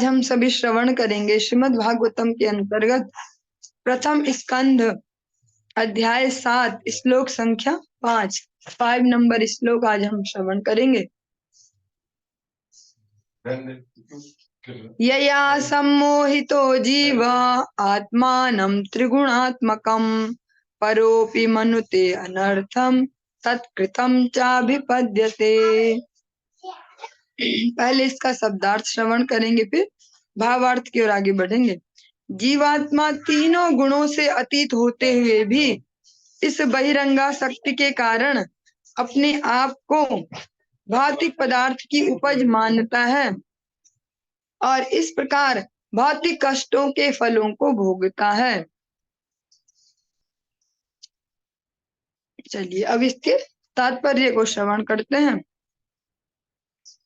हम सभी श्रवण करेंगे श्रीमद् भागवतम के अंतर्गत प्रथम स्कंध अध्याय 7 श्लोक संख्या 5 नंबर श्लोक आज हम श्रवण करेंगे। यया सम्मोहितो जीव आत्मानं त्रिगुणात्मकं परोपि मनुते अनर्थम तत्कृतं चाभिपद्यते। पहले इसका शब्दार्थ श्रवण करेंगे, फिर भावार्थ की ओर आगे बढ़ेंगे। जीवात्मा तीनों गुणों से अतीत होते हुए भी इस बहिरंगा शक्ति के कारण अपने आप को भौतिक पदार्थ की उपज मानता है और इस प्रकार भौतिक कष्टों के फलों को भोगता है। चलिए अब इसके तात्पर्य को श्रवण करते हैं।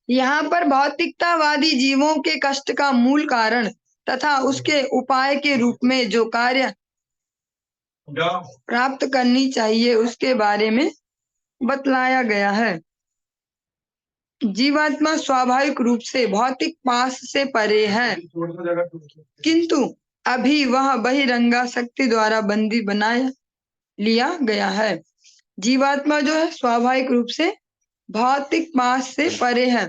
यहाँ पर भौतिकतावादी जीवों के कष्ट का मूल कारण तथा उसके उपाय के रूप में जो कार्य प्राप्त करनी चाहिए उसके बारे में बतलाया गया है। जीवात्मा स्वाभाविक रूप से भौतिक पास से परे है, किंतु अभी वह बहिरंगा शक्ति द्वारा बंदी बनाया लिया गया है। जीवात्मा जो है स्वाभाविक रूप से भौतिक पास से परे है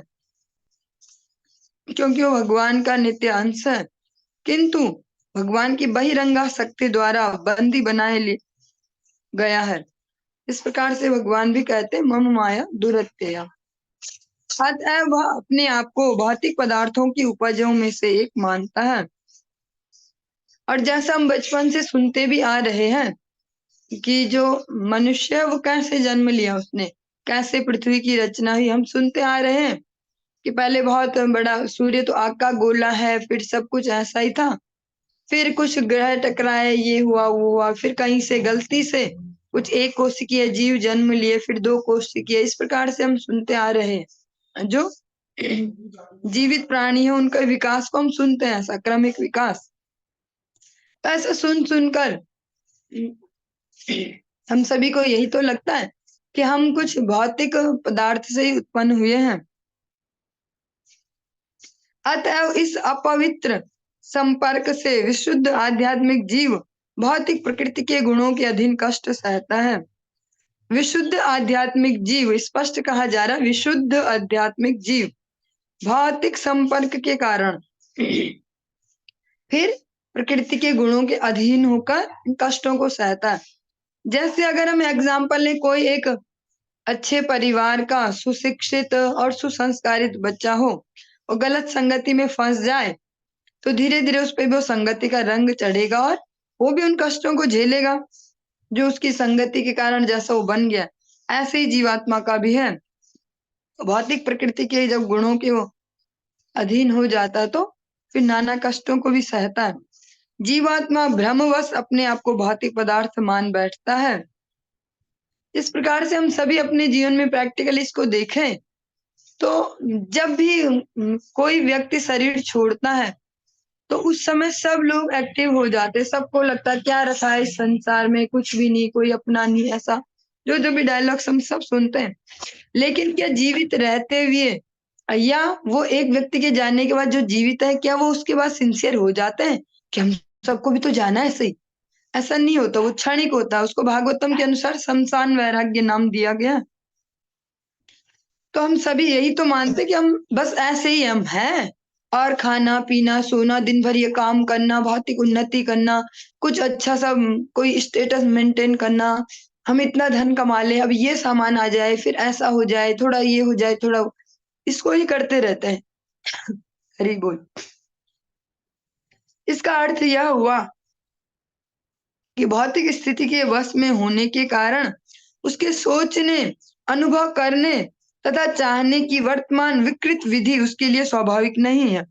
क्योंकि वो भगवान का नित्य अंश है, किंतु भगवान की बहिरंगा शक्ति द्वारा बंदी बनाए गया है। इस प्रकार से भगवान भी कहते हैं मम माया दुरत्यया, अतः वह अपने आप को भौतिक पदार्थों की उपजों में से एक मानता है। और जैसा हम बचपन से सुनते भी आ रहे हैं कि जो मनुष्य है वो कैसे जन्म लिया, उसने कैसे पृथ्वी की रचना हुई, हम सुनते आ रहे हैं कि पहले बहुत बड़ा सूर्य तो आग का गोला है, फिर सब कुछ ऐसा ही था, फिर कुछ ग्रह टकराए, ये हुआ वो हुआ, फिर कहीं से गलती से कुछ एक कोशिकीय जीव जन्म लिए, फिर दो कोशिकीय, इस प्रकार से हम सुनते आ रहे हैं। जो जीवित प्राणी है उनका विकास को हम सुनते हैं, ऐसा क्रमिक विकास। तो ऐसा सुन सुनकर हम सभी को यही तो लगता है कि हम कुछ भौतिक पदार्थ से ही उत्पन्न हुए हैं। अतः इस अपवित्र संपर्क से विशुद्ध आध्यात्मिक जीव भौतिक प्रकृति के गुणों के अधीन कष्ट सहता है। विशुद्ध आध्यात्मिक जीव, स्पष्ट कहा जा रहा है, विशुद्ध आध्यात्मिक जीव भौतिक संपर्क के कारण फिर प्रकृति के गुणों के अधीन होकर कष्टों को सहता है। जैसे अगर हम एग्जाम्पल लें, कोई एक अच्छे परिवार का सुशिक्षित और सुसंस्कारित बच्चा हो और गलत संगति में फंस जाए तो धीरे धीरे उस पर वो संगति का रंग चढ़ेगा और वो भी उन कष्टों को झेलेगा जो उसकी संगति के कारण जैसा वो बन गया। ऐसे ही जीवात्मा का भी है, भौतिक प्रकृति के जब गुणों के वो अधीन हो जाता है तो फिर नाना कष्टों को भी सहता है। जीवात्मा भ्रमवश अपने आप को भौतिक पदार्थ मान बैठता है। इस प्रकार से हम सभी अपने जीवन में प्रैक्टिकली इसको देखें तो जब भी कोई व्यक्ति शरीर छोड़ता है तो उस समय सब लोग एक्टिव हो जाते हैं, सबको लगता है क्या रखा है इस संसार में, कुछ भी नहीं, कोई अपना नहीं, ऐसा जो भी डायलॉग्स हम सब सुनते हैं। लेकिन क्या जीवित रहते हुए या वो एक व्यक्ति के जाने के बाद जो जीवित है, क्या वो उसके बाद सिंसियर हो जाते हैं कि हम सबको भी तो जाना है? सही ऐसा नहीं होता, वो क्षणिक होता है। उसको भागवतम के अनुसार शमशान वैराग्य नाम दिया गया। तो हम सभी यही तो मानते कि हम बस ऐसे ही हम हैं, और खाना पीना सोना दिन भर ये काम करना, भौतिक उन्नति करना, कुछ अच्छा सा कोई स्टेटस मेंटेन करना, हम इतना धन कमा ले, अब ये सामान आ जाए, फिर ऐसा हो जाए, थोड़ा ये हो जाए, थोड़ा इसको ही करते रहते हैं। हरि बोल। इसका अर्थ यह हुआ कि भौतिक स्थिति के वश में होने के कारण उसके सोचने, अनुभव करने तथा चाहने की वर्तमान विकृत विधि उसके लिए स्वाभाविक नहीं है।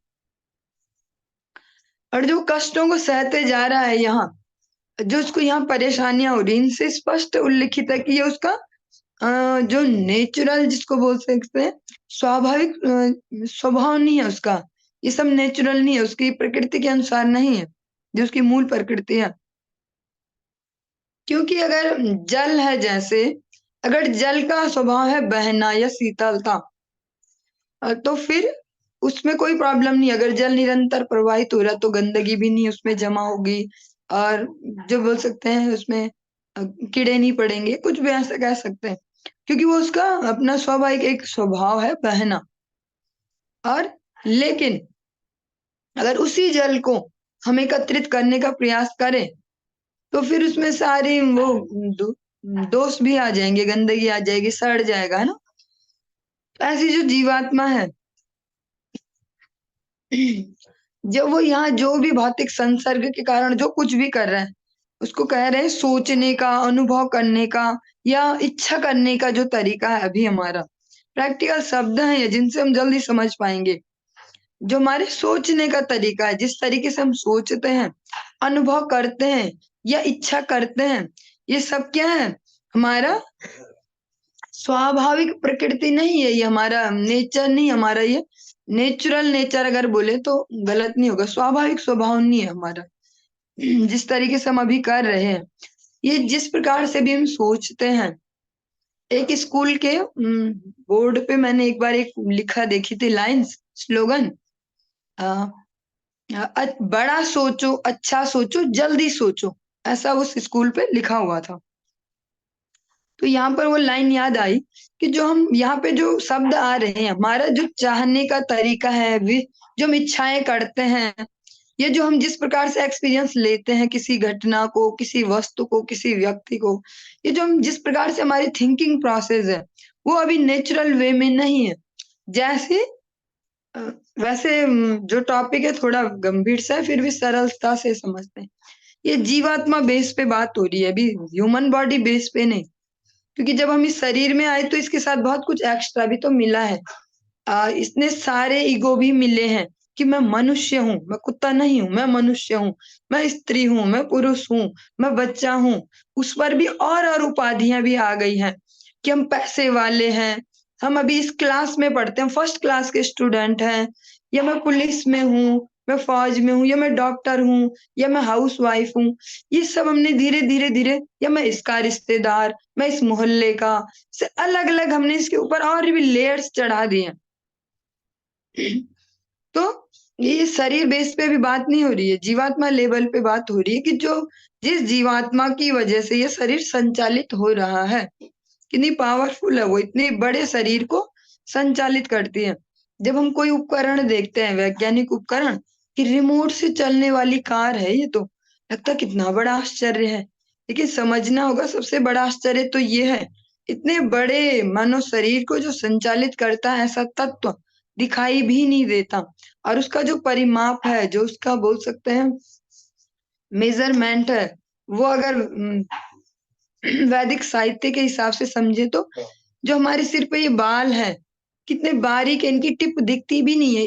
और जो कष्टों को सहते जा रहा है, यहाँ जो उसको यहाँ परेशानियां हो रही, इनसे स्पष्ट उल्लिखित है कि ये उसका जो नेचुरल, जिसको बोल सकते हैं स्वाभाविक स्वभाव नहीं है उसका। ये सब नेचुरल नहीं है, उसकी प्रकृति के अनुसार नहीं है, जो उसकी मूल प्रकृति है। क्योंकि अगर जल है, जैसे अगर जल का स्वभाव है बहना या शीतलता, तो फिर उसमें कोई प्रॉब्लम नहीं, अगर जल निरंतर प्रवाहित हो रहा तो गंदगी भी नहीं उसमें जमा होगी, और जो बोल सकते हैं उसमें कीड़े नहीं पड़ेंगे, कुछ भी ऐसा कह सकते हैं, क्योंकि वो उसका अपना स्वाभाविक एक स्वभाव है बहना। और लेकिन अगर उसी जल को हम एकत्रित करने का प्रयास करें तो फिर उसमें सारी वो दो, दोष भी आ जाएंगे, गंदगी आ जाएगी, सड़ जाएगा, है ना। तो ऐसी जो जीवात्मा है जो वो यहाँ जो भी भौतिक संसर्ग के कारण जो कुछ भी कर रहा है उसको कह रहे हैं सोचने का, अनुभव करने का या इच्छा करने का जो तरीका है अभी हमारा। प्रैक्टिकल शब्द हैं ये जिनसे हम जल्दी समझ पाएंगे। जो हमारे सोचने का तरीका है, जिस तरीके से हम सोचते हैं, अनुभव करते हैं या इच्छा करते हैं, ये सब क्या है, हमारा स्वाभाविक प्रकृति नहीं है, ये हमारा नेचर नहीं, हमारा ये नेचुरल नेचर अगर बोले तो गलत नहीं होगा, स्वाभाविक स्वभाव नहीं है हमारा। जिस तरीके से हम अभी कर रहे हैं, ये जिस प्रकार से भी हम सोचते हैं। एक स्कूल के बोर्ड पे मैंने एक बार एक लिखा देखी थी लाइंस, स्लोगन, बड़ा सोचो, अच्छा सोचो, जल्दी सोचो, ऐसा उस स्कूल पे लिखा हुआ था। तो यहाँ पर वो लाइन याद आई कि जो हम यहाँ पे जो शब्द आ रहे हैं, हमारा जो चाहने का तरीका है, जो हम इच्छाएं करते हैं, ये जो हम जिस प्रकार से एक्सपीरियंस लेते हैं किसी घटना को, किसी वस्तु को, किसी व्यक्ति को, ये जो हम जिस प्रकार से हमारी थिंकिंग प्रोसेस है वो अभी नेचुरल वे में नहीं है। जैसे अ, वैसे जो टॉपिक है थोड़ा गंभीर सा है, फिर भी सरलता से समझते हैं। ये जीवात्मा बेस पे बात हो रही है अभी, ह्यूमन बॉडी बेस पे नहीं, क्योंकि जब हम इस शरीर में आए तो इसके साथ बहुत कुछ एक्स्ट्रा भी तो मिला है। इसने सारे ईगो भी मिले हैं कि मैं मनुष्य हूँ, मैं कुत्ता नहीं हूँ, मैं मनुष्य हूँ, मैं स्त्री हूँ, मैं पुरुष हूँ, मैं बच्चा हूँ। उस पर भी और उपाधियां भी आ गई हैं कि हम पैसे वाले हैं, हम अभी इस क्लास में पढ़ते हैं, फर्स्ट क्लास के स्टूडेंट हैं, या मैं पुलिस में हूँ, मैं फौज में हूँ, या मैं डॉक्टर हूँ, या मैं हाउस वाइफ हूँ। ये सब हमने धीरे धीरे धीरे, या मैं इसका रिश्तेदार, मैं इस मोहल्ले का, से अलग अलग हमने इसके ऊपर और भी लेयर्स चढ़ा दिए हैं। तो ये शरीर बेस पे भी बात नहीं हो रही है, जीवात्मा लेवल पे बात हो रही है कि जो जिस जीवात्मा की वजह से ये शरीर संचालित हो रहा है, कितनी पावरफुल है वो, इतने बड़े शरीर को संचालित करती है। जब हम कोई उपकरण देखते हैं, वैज्ञानिक उपकरण, कि रिमोट से चलने वाली कार है ये, तो लगता है कितना बड़ा आश्चर्य है। लेकिन समझना होगा सबसे बड़ा आश्चर्य तो ये है, इतने बड़े मानव शरीर को जो संचालित करता है ऐसा तत्व दिखाई भी नहीं देता, और उसका जो परिमाप है, जो उसका बोल सकते हैं मेजरमेंट है, वो अगर वैदिक साहित्य के हिसाब से समझे तो जो हमारे सिर पे ये बाल है कितने बारीक है, इनकी टिप दिखती भी नहीं है,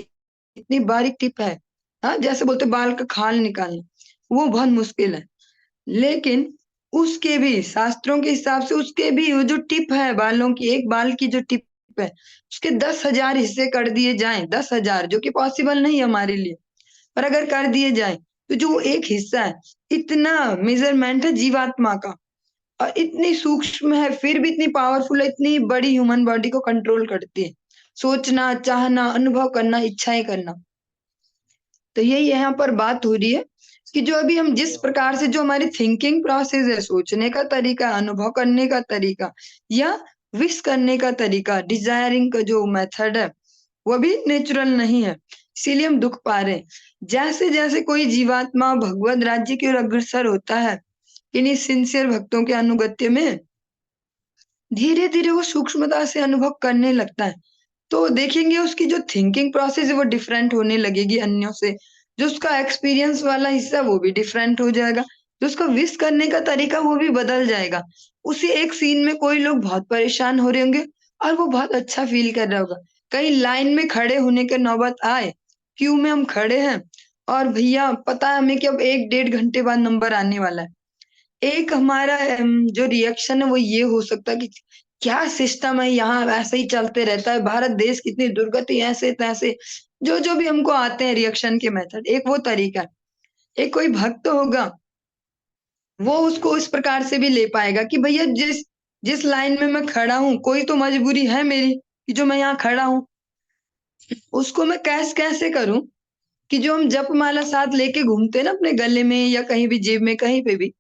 इतनी बारीक टिप है। हाँ, जैसे बोलते बाल का खाल निकालना, वो बहुत मुश्किल है। लेकिन उसके भी शास्त्रों के हिसाब से उसके भी वो जो टिप है बालों की, एक बाल की जो टिप है, उसके 10,000 हिस्से कर दिए जाएं, 10,000, जो कि पॉसिबल नहीं है हमारे लिए, पर अगर कर दिए जाए तो जो वो एक हिस्सा है, इतना मेजरमेंट है जीवात्मा का, और इतनी सूक्ष्म है फिर भी इतनी पावरफुल है, इतनी बड़ी ह्यूमन बॉडी को कंट्रोल करती है, सोचना, चाहना, अनुभव करना, इच्छाएं करना। तो यही यहाँ पर बात हो रही है कि जो अभी हम जिस प्रकार से जो हमारी थिंकिंग प्रोसेस है, सोचने का तरीका, अनुभव करने का तरीका या विश करने का तरीका, डिजायरिंग का जो मेथड है, वो भी नेचुरल नहीं है, इसीलिए हम दुख पा रहे हैं। जैसे जैसे कोई जीवात्मा भगवत राज्य की ओर अग्रसर होता है, इन्हीं सिंसियर भक्तों के अनुगत्य में धीरे धीरे वो सूक्ष्मता से अनुभव करने लगता है, तो देखेंगे उसकी जो थिंकिंग प्रोसेस है वो डिफरेंट होने लगेगी अन्यों से, जो उसका एक्सपीरियंस वाला हिस्सा वो भी डिफरेंट हो जाएगा, जो उसका विश करने का तरीका वो भी बदल जाएगा। उसी एक सीन में कोई लोग बहुत परेशान हो रहे होंगे और वो बहुत अच्छा फील कर रहा होगा। कहीं लाइन में खड़े होने के नौबत आए, क्यू में हम खड़े हैं और भैया पता है हमें कि अब 1 डेढ़ घंटे बाद नंबर आने वाला है, एक हमारा जो रिएक्शन है वो ये हो सकता है कि क्या सिस्टम है यहाँ, ऐसे ही चलते रहता है, भारत देश कितनी दुर्गति, ऐसे तैसे, जो जो भी हमको आते हैं रिएक्शन के मेथड, एक वो तरीका है। एक कोई भक्त होगा, वो उसको इस प्रकार से भी ले पाएगा कि भैया जिस जिस लाइन में मैं खड़ा हूँ, कोई तो मजबूरी है मेरी कि जो मैं यहाँ खड़ा हूँ, उसको मैं कैसे करूं कि जो हम जप माला साथ लेके घूमते हैं ना अपने गले में या कहीं भी जेब में कहीं पे भी,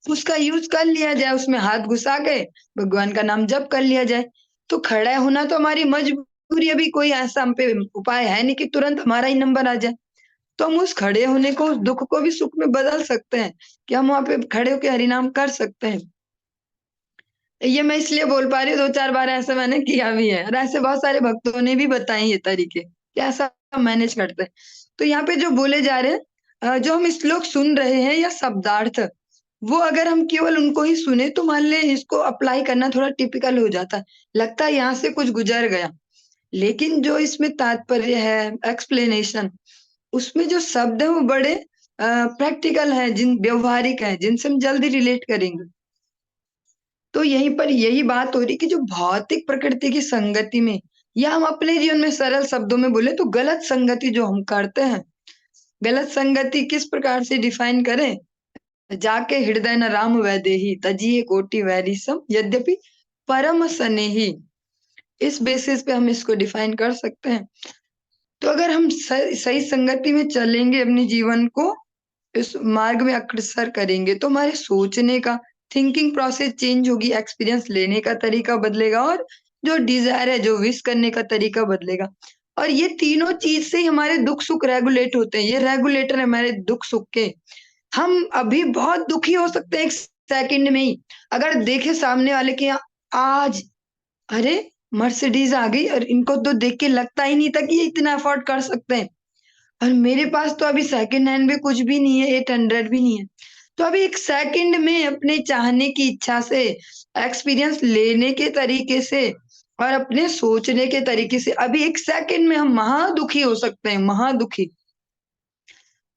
उसका यूज कर लिया जाए, उसमें हाथ घुसा के भगवान का नाम जप कर लिया जाए। तो खड़ा होना तो हमारी मजबूरी, अभी कोई ऐसा हम पे उपाय है नहीं कि तुरंत हमारा ही नंबर आ जाए। तो हम उस खड़े होने को, उस दुख को भी सुख में बदल सकते हैं कि हम वहां पे खड़े होकर हरिनाम कर सकते हैं। ये मैं इसलिए बोल पा रही हूँ, 2-4 बार ऐसा मैंने किया भी है और ऐसे बहुत सारे भक्तों ने भी बताए ये तरीके कि ऐसा मैनेज करते हैं। तो यहाँ पे जो बोले जा रहे हैं, जो हम श्लोक सुन रहे हैं या शब्दार्थ, वो अगर हम केवल उनको ही सुने तो मान लें इसको अप्लाई करना थोड़ा टिपिकल हो जाता है, लगता है यहाँ से कुछ गुजर गया। लेकिन जो इसमें तात्पर्य है, एक्सप्लेनेशन, उसमें जो शब्द है वो बड़े प्रैक्टिकल है, जिन व्यवहारिक है, जिनसे हम जल्दी रिलेट करेंगे। तो यहीं पर यही बात हो रही कि जो भौतिक प्रकृति की संगति में, या हम अपने जीवन में सरल शब्दों में बोले तो गलत संगति जो हम करते हैं, गलत संगति किस प्रकार से डिफाइन करें? जाके हृदय न राम वैदेही तजिए कोटि वैरी सम यद्यपि परम स्नेही। इस बेसिस पे हम इसको डिफाइन कर सकते हैं। तो अगर हम सही संगति में चलेंगे, अपने जीवन को इस मार्ग में अग्रसर करेंगे, तो हमारे सोचने का, थिंकिंग प्रोसेस चेंज होगी, एक्सपीरियंस लेने का तरीका बदलेगा और जो डिजायर है, जो विश करने का तरीका बदलेगा। और ये तीनों चीज से ही हमारे दुख सुख रेगुलेट होते हैं, ये रेगुलेटर है हमारे दुख सुख के। हम अभी बहुत दुखी हो सकते हैं 1 सेकंड में ही, अगर देखे सामने वाले के यहाँ आज, अरे मर्सिडीज आ गई और इनको तो देख के लगता ही नहीं था कि ये इतना अफोर्ड कर सकते हैं, और मेरे पास तो अभी सेकंड हैंड भी कुछ भी नहीं है, 800 भी नहीं है। तो अभी 1 सेकंड में अपने चाहने की इच्छा से, एक्सपीरियंस लेने के तरीके से और अपने सोचने के तरीके से अभी 1 सेकंड में हम महादुखी हो सकते हैं, महादुखी।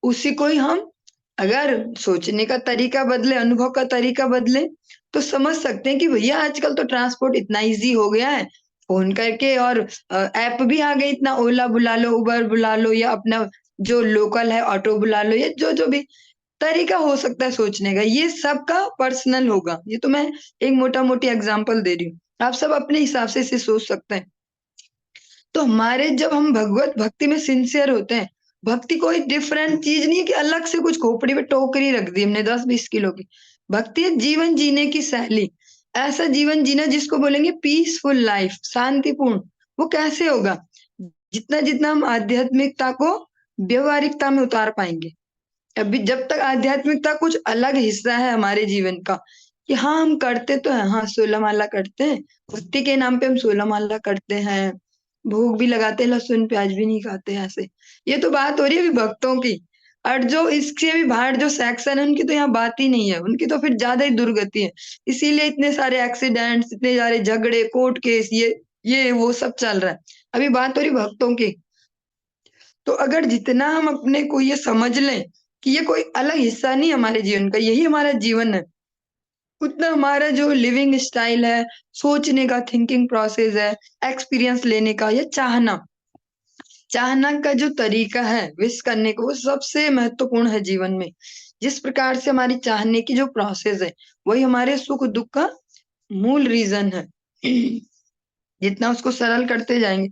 उसी को ही हम अगर सोचने का तरीका बदले, अनुभव का तरीका बदले, तो समझ सकते हैं कि भैया आजकल तो ट्रांसपोर्ट इतना ईज़ी हो गया है, फ़ोन करके और ऐप भी आ गई, इतना ओला बुला लो, उबर बुला लो या अपना जो लोकल है ऑटो बुला लो, या जो भी तरीका हो सकता है सोचने का, ये सबका पर्सनल होगा। ये तो मैं एक मोटा-मोटी एग्ज़ाम्पल दे रही हूँ। आप सब अपने हिसाब से इसे सोच सकते हैं। तो हमारे जब हम भगवत भक्ति में सिंसियर होते हैं, भक्ति कोई डिफरेंट चीज नहीं है कि अलग से कुछ खोपड़ी पे टोकरी रख दी हमने 10-20 किलो की। भक्ति है जीवन जीने की शैली, ऐसा जीवन जीना जिसको बोलेंगे पीसफुल लाइफ, शांतिपूर्ण। वो कैसे होगा? जितना जितना हम आध्यात्मिकता को व्यवहारिकता में उतार पाएंगे। अभी जब तक आध्यात्मिकता कुछ अलग हिस्सा है हमारे जीवन का, कि हाँ हम करते तो हैं, हाँ 16 माला करते हैं, भक्ति के नाम पे हम 16 माला करते हैं, भोग भी लगाते हैं, लहसुन प्याज भी नहीं खाते हैं ऐसे। ये तो बात हो रही है अभी भक्तों की। और जो इससे भी बाहर जो सेक्शन है उनकी तो यहाँ बात ही नहीं है, उनकी तो फिर ज्यादा ही दुर्गति है। इसीलिए इतने सारे एक्सीडेंट्स, इतने सारे झगड़े, कोर्ट केस, ये वो सब चल रहा है। अभी बात हो रही भक्तों की। तो अगर जितना हम अपने को ये समझ लें कि ये कोई अलग हिस्सा नहीं हमारे जीवन का, यही हमारा जीवन है, उतना हमारा जो लिविंग स्टाइल है, सोचने का थिंकिंग प्रोसेस है, एक्सपीरियंस लेने का या चाहना, चाहना का जो तरीका है विश करने को, वो सबसे महत्वपूर्ण है जीवन में। जिस प्रकार से हमारी चाहने की जो प्रोसेस है, वही हमारे सुख दुख का मूल रीजन है। जितना उसको सरल करते जाएंगे,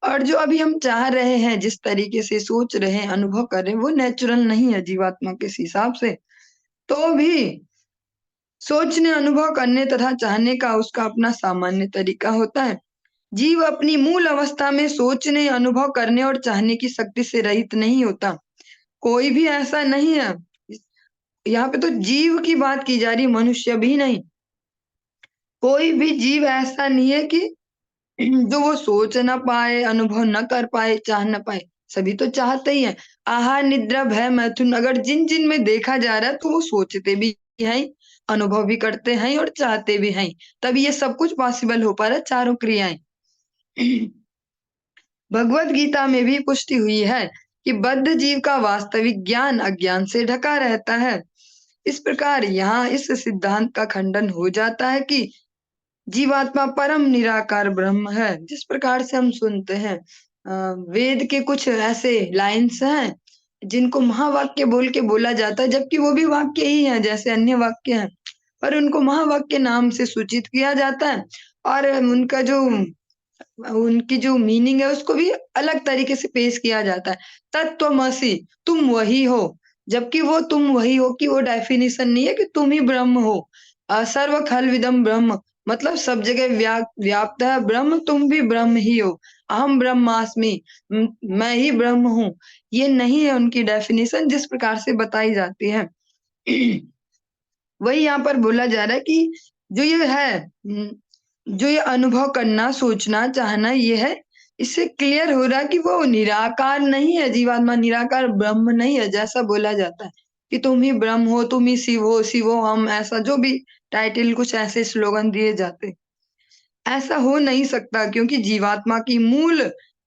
और जो अभी हम चाह रहे हैं, जिस तरीके से सोच रहे हैं, अनुभव कर रहे हैं, वो नेचुरल नहीं है जीवात्मा के हिसाब से। तो भी सोचने, अनुभव करने तथा चाहने का उसका अपना सामान्य तरीका होता है। जीव अपनी मूल अवस्था में सोचने, अनुभव करने और चाहने की शक्ति से रहित नहीं होता। कोई भी ऐसा नहीं है। यहाँ पे तो जीव की बात की जा रही, मनुष्य भी नहीं। कोई भी जीव ऐसा नहीं है कि जो वो सोच ना पाए, अनुभव न कर पाए, चाह ना पाए। सभी तो चाहते ही हैं। आहार, निद्रा, भय, मैथुन, अगर जिन जिन में देखा जा रहा है तो वो सोचते भी हैं, अनुभव भी करते हैं और चाहते भी हैं। तभी ये सब कुछ पॉसिबल हो पा रहा है, चारों क्रियाएं। भगवत गीता में भी पुष्टि हुई है कि बद्ध जीव का वास्तविक ज्ञान अज्ञान से ढका रहता है। इस प्रकार यहाँ इस सिद्धांत का खंडन हो जाता है कि जीवात्मा परम निराकार ब्रह्म है। जिस प्रकार से हम सुनते हैं, वेद के कुछ ऐसे लाइन्स हैं जिनको महावाक्य बोल के बोला जाता है, जबकि वो भी वाक्य ही है जैसे अन्य वाक्य हैं, पर उनको महावाक्य नाम से सूचित किया जाता है। और उनका जो उनकी जो मीनिंग है उसको भी अलग तरीके से पेश किया जाता है। तत्त्वमसि, तुम वही हो, जबकि वो तुम वही हो की वो डेफिनेशन नहीं है कि तुम ही ब्रह्म हो। सर्व खल्विदम ब्रह्म, मतलब सब जगह व्याप्त है ब्रह्म, तुम भी ब्रह्म ही हो। अहम ब्रह्मास्मि, मैं ही ब्रह्म हूँ। ये नहीं है उनकी डेफिनेशन जिस प्रकार से बताई जाती है। वही यहाँ पर बोला जा रहा है कि जो ये है, जो ये अनुभव करना, सोचना, चाहना ये है, इससे क्लियर हो रहा है कि वो निराकार नहीं है, जीवात्मा निराकार ब्रह्म नहीं है, जैसा बोला जाता है कि तुम ही ब्रह्म हो, तुम ही शिव हो हम, ऐसा जो भी टाइटल कुछ ऐसे स्लोगन दिए जाते। ऐसा हो नहीं सकता क्योंकि जीवात्मा की मूल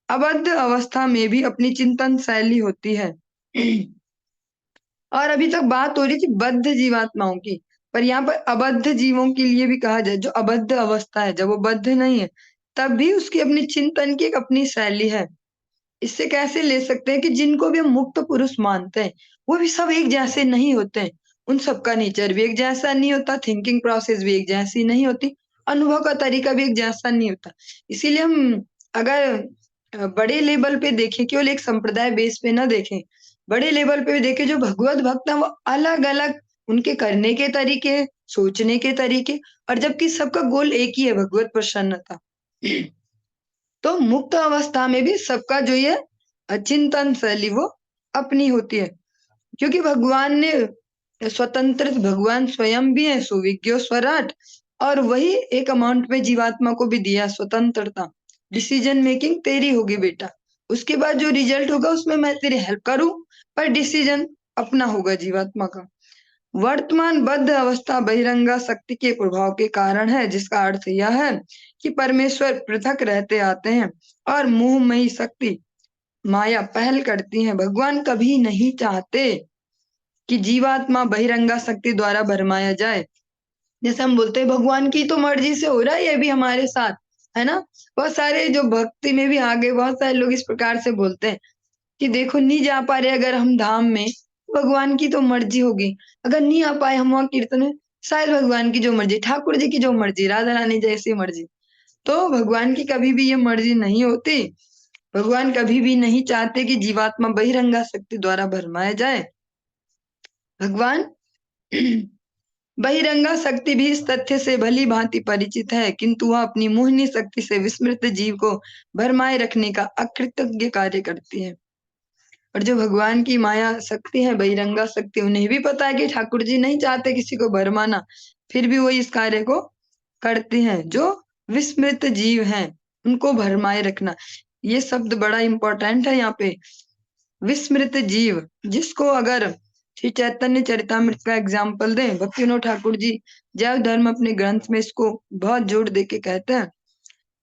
अबद्ध अवस्था में भी अपनी चिंतन शैली होती है। और अभी तक बात हो रही थी बद्ध जीवात्माओं की, पर यहाँ पर अबद्ध जीवों के लिए भी कहा जाए, जो अबद्ध अवस्था है, जब वो बद्ध नहीं है, तब भी उसकी अपनी चिंतन की एक अपनी शैली है। इससे कैसे ले सकते हैं कि जिनको भी हम मुक्त पुरुष मानते हैं, वो भी सब एक जैसे नहीं होते हैं। उन सबका नेचर भी एक जैसा नहीं होता, थिंकिंग प्रोसेस भी एक जैसी नहीं होती, अनुभव का तरीका भी एक जैसा नहीं होता। इसीलिए हम अगर बड़े लेवल पे देखें, केवल एक संप्रदाय बेस पे ना देखें, बड़े लेवल पे भी देखें, जो भगवत भक्त हैं वो अलग-अलग उनके करने के तरीके, सोचने के तरीके, और जबकि सबका गोल एक ही है, भगवत प्रसन्नता। तो मुक्त अवस्था में भी सबका जो ये चिंतन शैली वो अपनी होती है, क्योंकि भगवान ने स्वतंत्र, भगवान स्वयं भी है सुविज्ञ स्वराट, और वही एक अमाउंट में जीवात्मा को भी दिया स्वतंत्रता। डिसीजन मेकिंग तेरी होगी बेटा, उसके बाद जो रिजल्ट होगा उसमें मैं तेरी हेल्प करूं, पर डिसीजन अपना होगा जीवात्मा का। वर्तमान बद्ध अवस्था बहिरंगा शक्ति के प्रभाव के कारण है, जिसका अर्थ यह है कि परमेश्वर पृथक रहते आते हैं और मोहमयी शक्ति माया पहल करती है। भगवान कभी नहीं चाहते कि जीवात्मा बहिरंगा शक्ति द्वारा भरमाया जाए। जैसे हम बोलते हैं भगवान की तो मर्जी से हो रहा है ये भी हमारे साथ, है ना? बहुत सारे जो भक्ति में भी आगे बहुत सारे लोग इस प्रकार से बोलते हैं कि देखो नहीं जा पा रहे अगर हम धाम में, भगवान की तो मर्जी होगी। अगर नहीं आ पाए हम वहाँ कीर्तन में, शायद भगवान की जो मर्जी, ठाकुर जी की जो मर्जी, राधा रानी जैसी मर्जी। तो भगवान की कभी भी ये मर्जी नहीं होती। भगवान कभी भी नहीं चाहते कि जीवात्मा बहिरंगा शक्ति द्वारा भरमाया जाए। भगवान बहिरंगा शक्ति भी इस तथ्य से भली भांति परिचित है, किंतु वह अपनी मोहिनी शक्ति से विस्मृत जीव को भरमाए रखने का अकृतज्ञ कार्य करती है। और जो भगवान की माया शक्ति है, बहिरंगा शक्ति, उन्हें भी पता है कि ठाकुर जी नहीं चाहते किसी को भरमाना, फिर भी वो इस कार्य को करते हैं। जो विस्मृत जीव हैं, उनको भरमाए रखना, ये शब्द बड़ा इंपॉर्टेंट है यहाँ पे। विस्मृत जीव, जिसको अगर श्री चैतन्य चरितामृत का एग्जाम्पल दें, भक्ति विनोद ठाकुर जी जैव धर्म अपने ग्रंथ में इसको बहुत जोर दे के कहते हैं,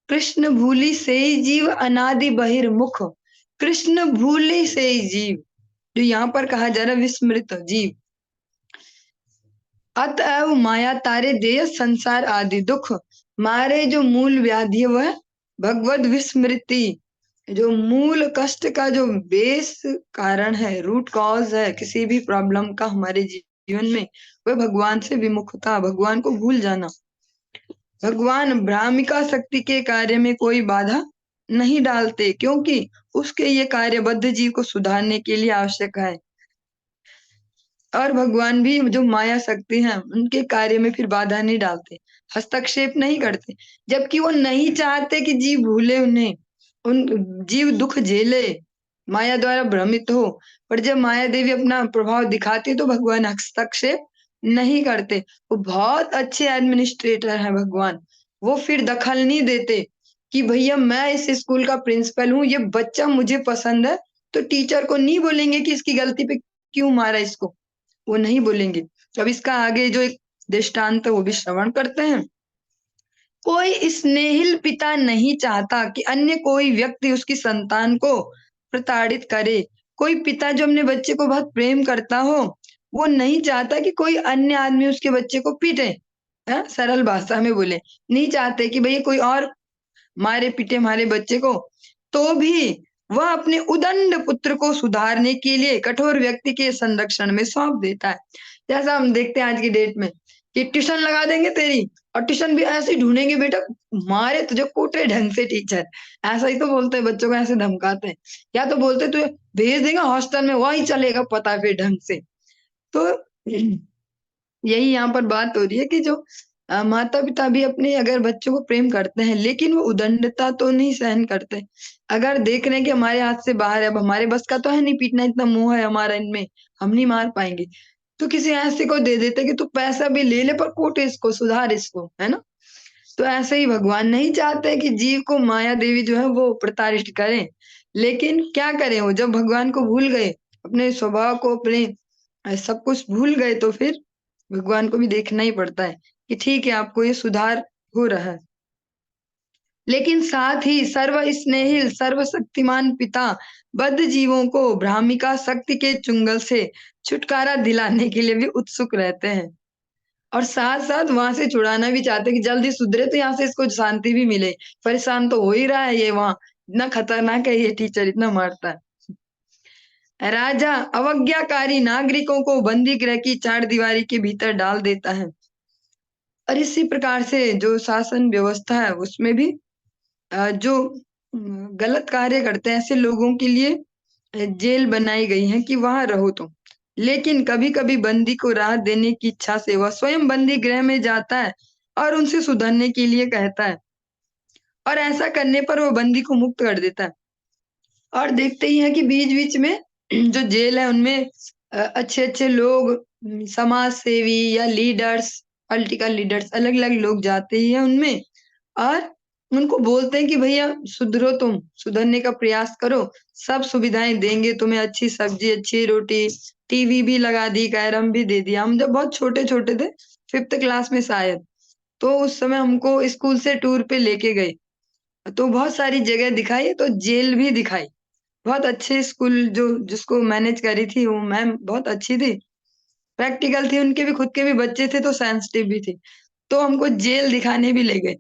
कृष्ण भूली से जीव अनादि बहिर्मुख। कृष्ण भूले से जीव, जो यहाँ पर कहा जा रहा है विस्मृत जीव, अतएव माया तारे देय संसार आदि दुख। मारे जो मूल व्याधि है वह भगवत विस्मृति, जो मूल कष्ट का जो बेस कारण है, रूट कॉज है किसी भी प्रॉब्लम का हमारे जीवन में, वह भगवान से विमुखता, भगवान को भूल जाना। भगवान भ्रामिका शक्ति के कार्य में कोई बाधा नहीं डालते, क्योंकि उसके ये कार्य बद्ध जीव को सुधारने के लिए आवश्यक है। और भगवान भी जो माया शक्ति है उनके कार्य में फिर बाधा नहीं डालते, हस्तक्षेप नहीं करते, जबकि वो नहीं चाहते कि जीव भूले उन्हें, उन जीव दुख झेले, माया द्वारा भ्रमित हो। पर जब माया देवी अपना प्रभाव दिखाती है तो भगवान हस्तक्षेप नहीं करते। वो बहुत अच्छे एडमिनिस्ट्रेटर हैं भगवान। वो फिर दखल नहीं देते कि भैया मैं इस स्कूल का प्रिंसिपल हूँ, ये बच्चा मुझे पसंद है, तो टीचर को नहीं बोलेंगे कि इसकी गलती पे क्यों मारा इसको, वो नहीं बोलेंगे। अब इसका आगे जो एक दृष्टांत है वो भी श्रवण करते हैं। कोई स्नेहिल पिता नहीं चाहता कि अन्य कोई व्यक्ति उसकी संतान को प्रताड़ित करे। कोई पिता जो अपने बच्चे को बहुत प्रेम करता हो, वो नहीं चाहता कि कोई अन्य आदमी उसके बच्चे को पीटे। सरल भाषा में बोले, नहीं चाहते कि भैया कोई और मारे पीटे हमारे बच्चे को, तो भी वह अपने उदंड पुत्र को सुधारने के लिए कठोर व्यक्ति के संरक्षण में सौंप देता है। जैसा हम देखते हैं आज की डेट में कि ट्यूशन लगा देंगे तेरी और ट्यूशन भी ऐसे ही ढूंढेंगे बेटा, मारे तुझे कूटे ढंग से टीचर, ऐसा ही तो बोलते हैं बच्चों को, ऐसे धमकाते हैं, या तो बोलते तुझे भेज देंगे हॉस्टल में, वही चलेगा पता फिर ढंग से। तो यही यहाँ पर बात हो रही है कि जो माता पिता भी अपने अगर बच्चों को प्रेम करते हैं, लेकिन वो उदंडता तो नहीं सहन करते। अगर देख रहे हैं कि हमारे हाथ से बाहर है, अब हमारे बस का तो है नहीं पीटना, इतना मोह है हमारा इनमें, हम नहीं मार पाएंगे, तो किसी ऐसे को दे देते कि तू पैसा भी ले ले पर कूट इसको, सुधार इसको, है ना। तो ऐसे ही भगवान नहीं चाहते कि जीव को माया देवी जो है वो प्रताड़ित करें, लेकिन क्या करें, वो जब भगवान को भूल गए, अपने स्वभाव को, अपने सब कुछ भूल गए, तो फिर भगवान को भी देखना ही पड़ता है कि ठीक है आपको ये सुधार हो रहा है। लेकिन साथ ही सर्व स्नेहिल सर्वशक्तिमान पिता बद्ध जीवों को भ्रामिका शक्ति के चुंगल से छुटकारा दिलाने के लिए भी उत्सुक रहते हैं, और साथ साथ वहां से छुड़ाना भी चाहते हैं कि जल्दी सुधरे तो यहाँ से इसको शांति भी मिले, परेशान तो हो ही रहा है ये, वहां इतना खतरनाक है ये टीचर, इतना मारता है। राजा अवज्ञाकारी नागरिकों को बंदी गृह की चार दीवारी के भीतर डाल देता है, और इसी प्रकार से जो शासन व्यवस्था है उसमें भी जो गलत कार्य करते हैं ऐसे लोगों के लिए जेल बनाई गई है कि वहां रहो तुम। लेकिन कभी कभी बंदी को राहत देने की इच्छा से वह स्वयं बंदी गृह में जाता है और उनसे सुधरने के लिए कहता है, और ऐसा करने पर वो बंदी को मुक्त कर देता है। और देखते ही हैं कि बीच बीच में जो जेल है उनमें अच्छे अच्छे लोग, समाज सेवी या लीडर्स, पॉलिटिकल लीडर्स, अलग अलग लोग जाते ही हैं उनमें, और उनको बोलते हैं कि भैया सुधरो, तुम सुधरने का प्रयास करो, सब सुविधाएं देंगे तुम्हें, अच्छी सब्जी, अच्छी रोटी, टीवी भी लगा दी, कैरम भी दे दिया। हम जब बहुत छोटे छोटे थे, 5th क्लास में शायद, तो उस समय हमको स्कूल से टूर पे लेके गए, तो बहुत सारी जगह दिखाई, तो जेल भी दिखाई। बहुत अच्छे स्कूल जो जिसको मैनेज करी थी वो मैम बहुत अच्छी थी, प्रैक्टिकल थी, उनके भी खुद के भी बच्चे थे तो सेंसिटिव भी थी, तो हमको जेल दिखाने भी ले गए।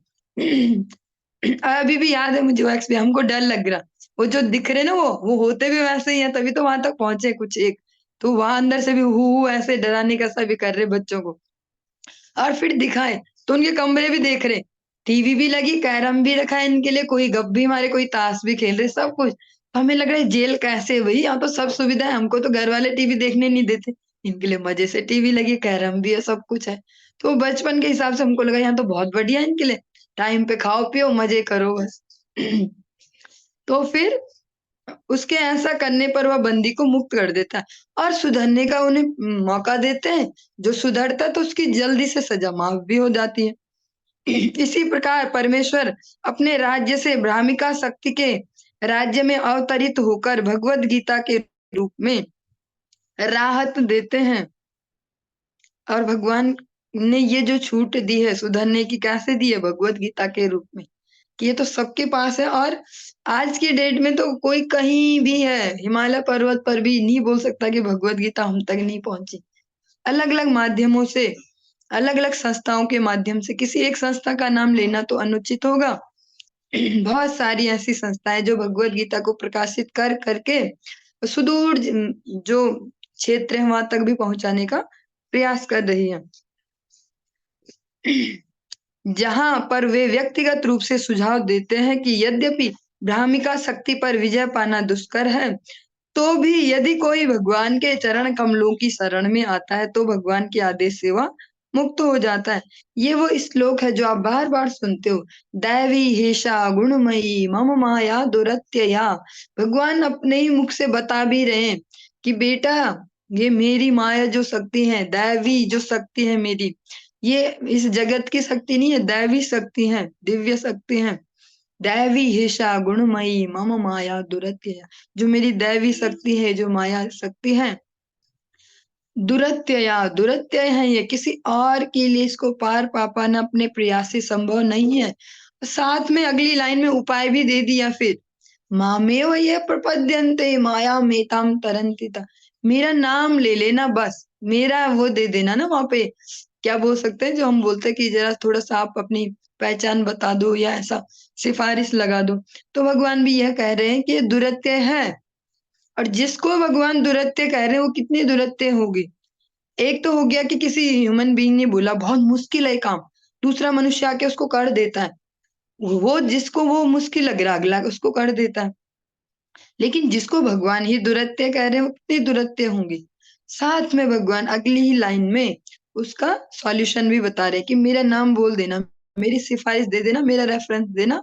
अभी भी याद है मुझे वो एक्सपीरियंस, हमको डर लग रहा, वो जो दिख रहे ना वो होते भी वैसे ही हैं, तभी तो वहां तक पहुंचे कुछ एक, तो वहां अंदर से भी हु ऐसे डराने का सा भी कर रहे बच्चों को, और फिर दिखाए तो उनके कमरे भी देख रहे, टीवी भी लगी, कैरम भी रखा है इनके लिए, कोई गप भी मारे, कोई ताश भी खेल रहे, सब कुछ। तो हमें लग रहा है जेल कैसे है भाई, यहाँ तो सब सुविधा है, हमको तो घर वाले टीवी देखने नहीं देते, इनके लिए मजे से टीवी लगी, कैरम भी है, सब कुछ है। तो बचपन के हिसाब से हमको लगा यहाँ तो बहुत बढ़िया है इनके लिए, टाइम पे खाओ पियो मजे करो बस। तो फिर उसके ऐसा करने पर वह बंदी को मुक्त कर देता है और सुधरने का उन्हें मौका देते हैं। जो सुधरता है तो उसकी जल्दी से सजा माफ भी हो जाती है। इसी प्रकार परमेश्वर अपने राज्य से ब्राह्मिका शक्ति के राज्य में अवतरित होकर भगवत गीता के रूप में राहत देते हैं। और भगवान ने ये जो छूट दी है सुधरने की, कैसे दी है, भगवत गीता के रूप में, कि ये तो सबके पास है। और आज की डेट में तो कोई कहीं भी है, हिमालय पर्वत पर भी नहीं बोल सकता कि भगवत गीता हम तक नहीं पहुंची। अलग अलग माध्यमों से, अलग अलग संस्थाओं के माध्यम से, किसी एक संस्था का नाम लेना तो अनुचित होगा। बहुत सारी ऐसी संस्थाएं जो भगवत गीता को प्रकाशित कर करके सुदूर जो क्षेत्र है वहां तक भी पहुंचाने का प्रयास कर रही है। जहां पर वे व्यक्तिगत रूप से सुझाव देते हैं कि यद्यपि ब्राह्मिका शक्ति पर विजय पाना दुष्कर है, तो भी यदि कोई भगवान के चरण कमलों की शरण में आता है तो भगवान के आदेश से वह मुक्त हो जाता है। ये वो श्लोक है जो आप बार बार सुनते हो, दैवी हेषा गुणमयी मम माया दुरत्यया। भगवान अपने ही मुख से बता भी रहे हैं कि बेटा ये मेरी माया जो शक्ति है, दैवी जो शक्ति है मेरी, ये इस जगत की शक्ति नहीं है, दैवी शक्ति है, दिव्य शक्ति है। दैवी हेषा गुणमयी मम माया दुरत्यया, जो मेरी दैवी शक्ति है, जो माया शक्ति है, दुरत्यया, दुरत्यय है ये, किसी और के लिए इसको पार पा पाना अपने प्रयास से संभव नहीं है। साथ में अगली लाइन में उपाय भी दे दिया फिर, मामेव ये प्रपद्यन्ते माया मेताम तरंतिता, मेरा नाम ले लेना बस, मेरा वो दे देना ना वहां पे, क्या बोल सकते हैं जो हम बोलते हैं कि जरा थोड़ा सा आप अपनी पहचान बता दो या ऐसा सिफारिश लगा दो, तो भगवान भी यह कह रहे हैं कि ये दुरत्य है। और जिसको भगवान दुरत्य कह रहे हैं वो कितनी दुरत्य होगी। एक तो हो गया कि किसी ह्यूमन बीइंग ने बोला बहुत मुश्किल है काम, दूसरा मनुष्य आके उसको कर देता है, वो जिसको वो मुश्किल लग रहा है अगला उसको कर देता है। लेकिन जिसको भगवान ही दुरत्य कह रहे हैं वो कितने दुरत्य होंगे। साथ में भगवान अगली ही लाइन में उसका सॉल्यूशन भी बता रहे हैं कि मेरा नाम बोल देना, मेरी सिफारिश दे देना, मेरा रेफरेंस देना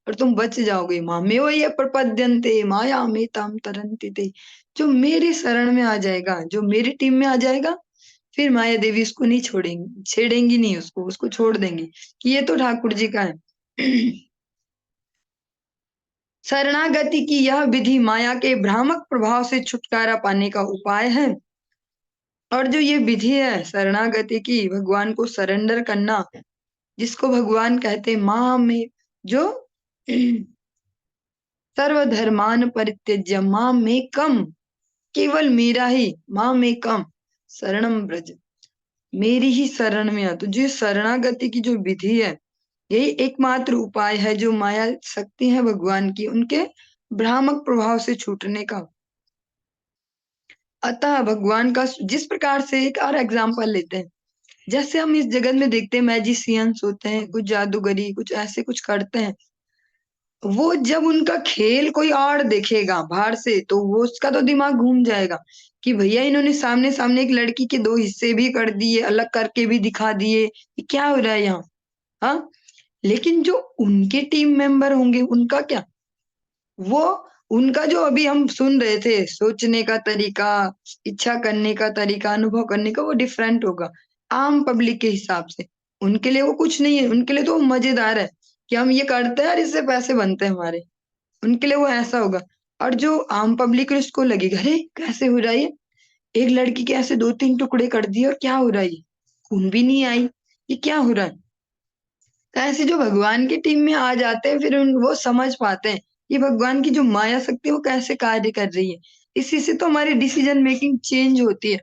और तुम बच जाओगे। मामेव ये प्रपद्यन्ते माया में ताम तरन्ति ते। जो मेरी शरण में आ जाएगा, जो मेरी टीम में आ जाएगा, फिर माया देवी उसको नहीं छोड़ेंगी, छेड़ेंगी नहीं उसको, उसको छोड़ देंगी कि ये तो ठाकुर जी का है। शरणागति की यह विधि माया के भ्रामक प्रभाव से छुटकारा पाने का उपाय है। और जो ये विधि है शरणागति की, भगवान को सरेंडर करना, जिसको भगवान कहते हैं माँ में, जो सर्वधर्मान परित्यज्य माँ में कम, केवल मेरा ही माँ में कम शरणम ब्रज, मेरी ही शरण में आ। तो जो शरणागति की जो विधि है, यही एकमात्र उपाय है जो माया शक्ति है भगवान की, उनके भ्रामक प्रभाव से छूटने का। अतः भगवान का जिस प्रकार से, एक और एग्जाम्पल लेते हैं, जैसे हम इस जगत में देखते हैं मैजिशियंस होते हैं, कुछ जादूगरी कुछ ऐसे कुछ करते हैं, वो जब उनका खेल कोई और देखेगा बाहर से तो वो उसका तो दिमाग घूम जाएगा कि भैया इन्होंने सामने सामने एक लड़की के दो हिस्से भी कर दिए, अलग करके भी दिखा दिए, ये क्या हो रहा है यहाँ। हाँ, लेकिन जो उनके टीम मेंबर होंगे उनका क्या, वो उनका जो अभी हम सुन रहे थे सोचने का तरीका, इच्छा करने का तरीका, अनुभव करने का, वो डिफरेंट होगा आम पब्लिक के हिसाब से। उनके लिए वो कुछ नहीं है, उनके लिए तो मजेदार है कि हम ये करते हैं और इससे पैसे बनते हैं हमारे, उनके लिए वो ऐसा होगा। और जो आम पब्लिक है उसको लगेगा अरे कैसे हो रहा है ये, एक लड़की के ऐसे दो तीन टुकड़े कर दिए और क्या हो रहा है, ये खून भी नहीं आई, ये क्या हो रहा है। तो ऐसे जो भगवान की टीम में आ जाते हैं फिर वो समझ पाते हैं ये भगवान की जो माया शक्ति है वो कैसे कार्य कर रही है। इसी से तो हमारी डिसीजन मेकिंग चेंज होती है,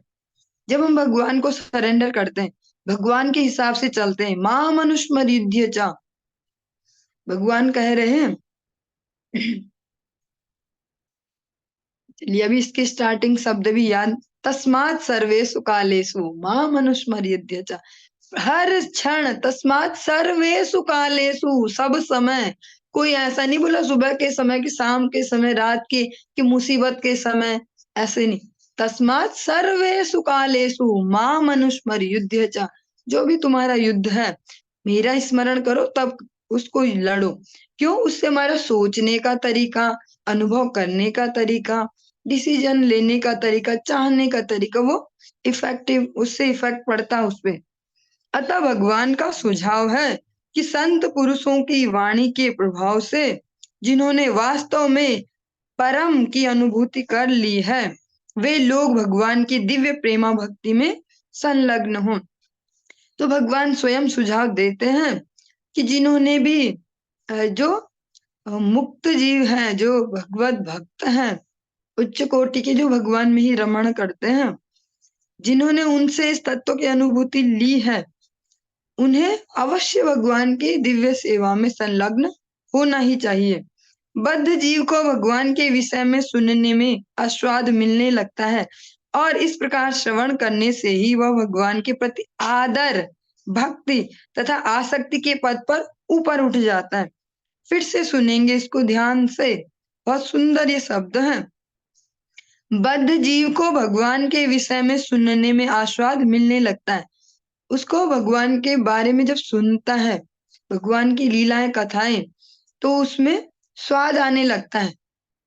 जब हम भगवान को सरेंडर करते हैं, भगवान के हिसाब से चलते हैं। माँ मनुष्मर युद्ध चा, भगवान कह रहे हैं। चलिए अभी इसके स्टार्टिंग शब्द भी याद, तस्मात् सर्वेषु कालेषु माँ मनुष्मर युद्ध चा, हर क्षण, तस्मात् सर्वेषु कालेषु, सब समय, कोई ऐसा नहीं बोला सुबह के समय कि शाम के समय, रात के कि मुसीबत के समय, ऐसे नहीं। तस्मात् सर्वेषु कालेषु मां मनुष्मर युद्ध च, जो भी तुम्हारा युद्ध है मेरा स्मरण करो तब उसको लड़ो। क्यों, उससे हमारा सोचने का तरीका, अनुभव करने का तरीका, डिसीजन लेने का तरीका, चाहने का तरीका, वो इफेक्टिव, उससे इफेक्ट पड़ता है उसपे। अतः भगवान का सुझाव है कि संत पुरुषों की वाणी के प्रभाव से जिन्होंने वास्तव में परम की अनुभूति कर ली है, वे लोग भगवान की दिव्य प्रेमा भक्ति में संलग्न हों। तो भगवान स्वयं सुझाव देते हैं कि जिन्होंने भी जो मुक्त जीव हैं, जो भगवत भक्त हैं, उच्च कोटि के, जो भगवान में ही रमण करते हैं, जिन्होंने उनसे इस तत्व की अनुभूति ली है, उन्हें अवश्य भगवान की दिव्य सेवा में संलग्न होना ही चाहिए। बद्ध जीव को भगवान के विषय में सुनने में आस्वाद मिलने लगता है और इस प्रकार श्रवण करने से ही वह भगवान के प्रति आदर, भक्ति तथा आसक्ति के पद पर ऊपर उठ जाता है। फिर से सुनेंगे इसको ध्यान से, बहुत सुंदर ये शब्द है। बद्ध जीव को भगवान के विषय में सुनने में आस्वाद मिलने लगता है, उसको भगवान के बारे में जब सुनता है, भगवान की लीलाएं कथाएं, तो उसमें स्वाद आने लगता है।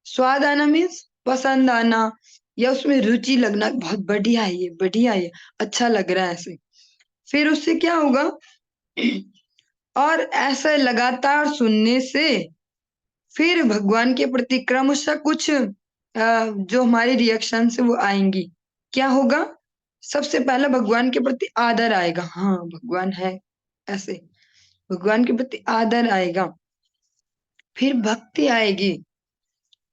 स्वाद आना मीन्स पसंद आना या उसमें रुचि लगना, बहुत बढ़िया है ये, बढ़िया है, अच्छा लग रहा है ऐसे। फिर उससे क्या होगा, और ऐसा लगातार सुनने से फिर भगवान के प्रति क्रमशः कुछ जो हमारी रिएक्शन से वो आएंगी। क्या होगा, सबसे पहला भगवान के प्रति आदर आएगा, हाँ भगवान है ऐसे, भगवान के प्रति आदर आएगा। फिर भक्ति आएगी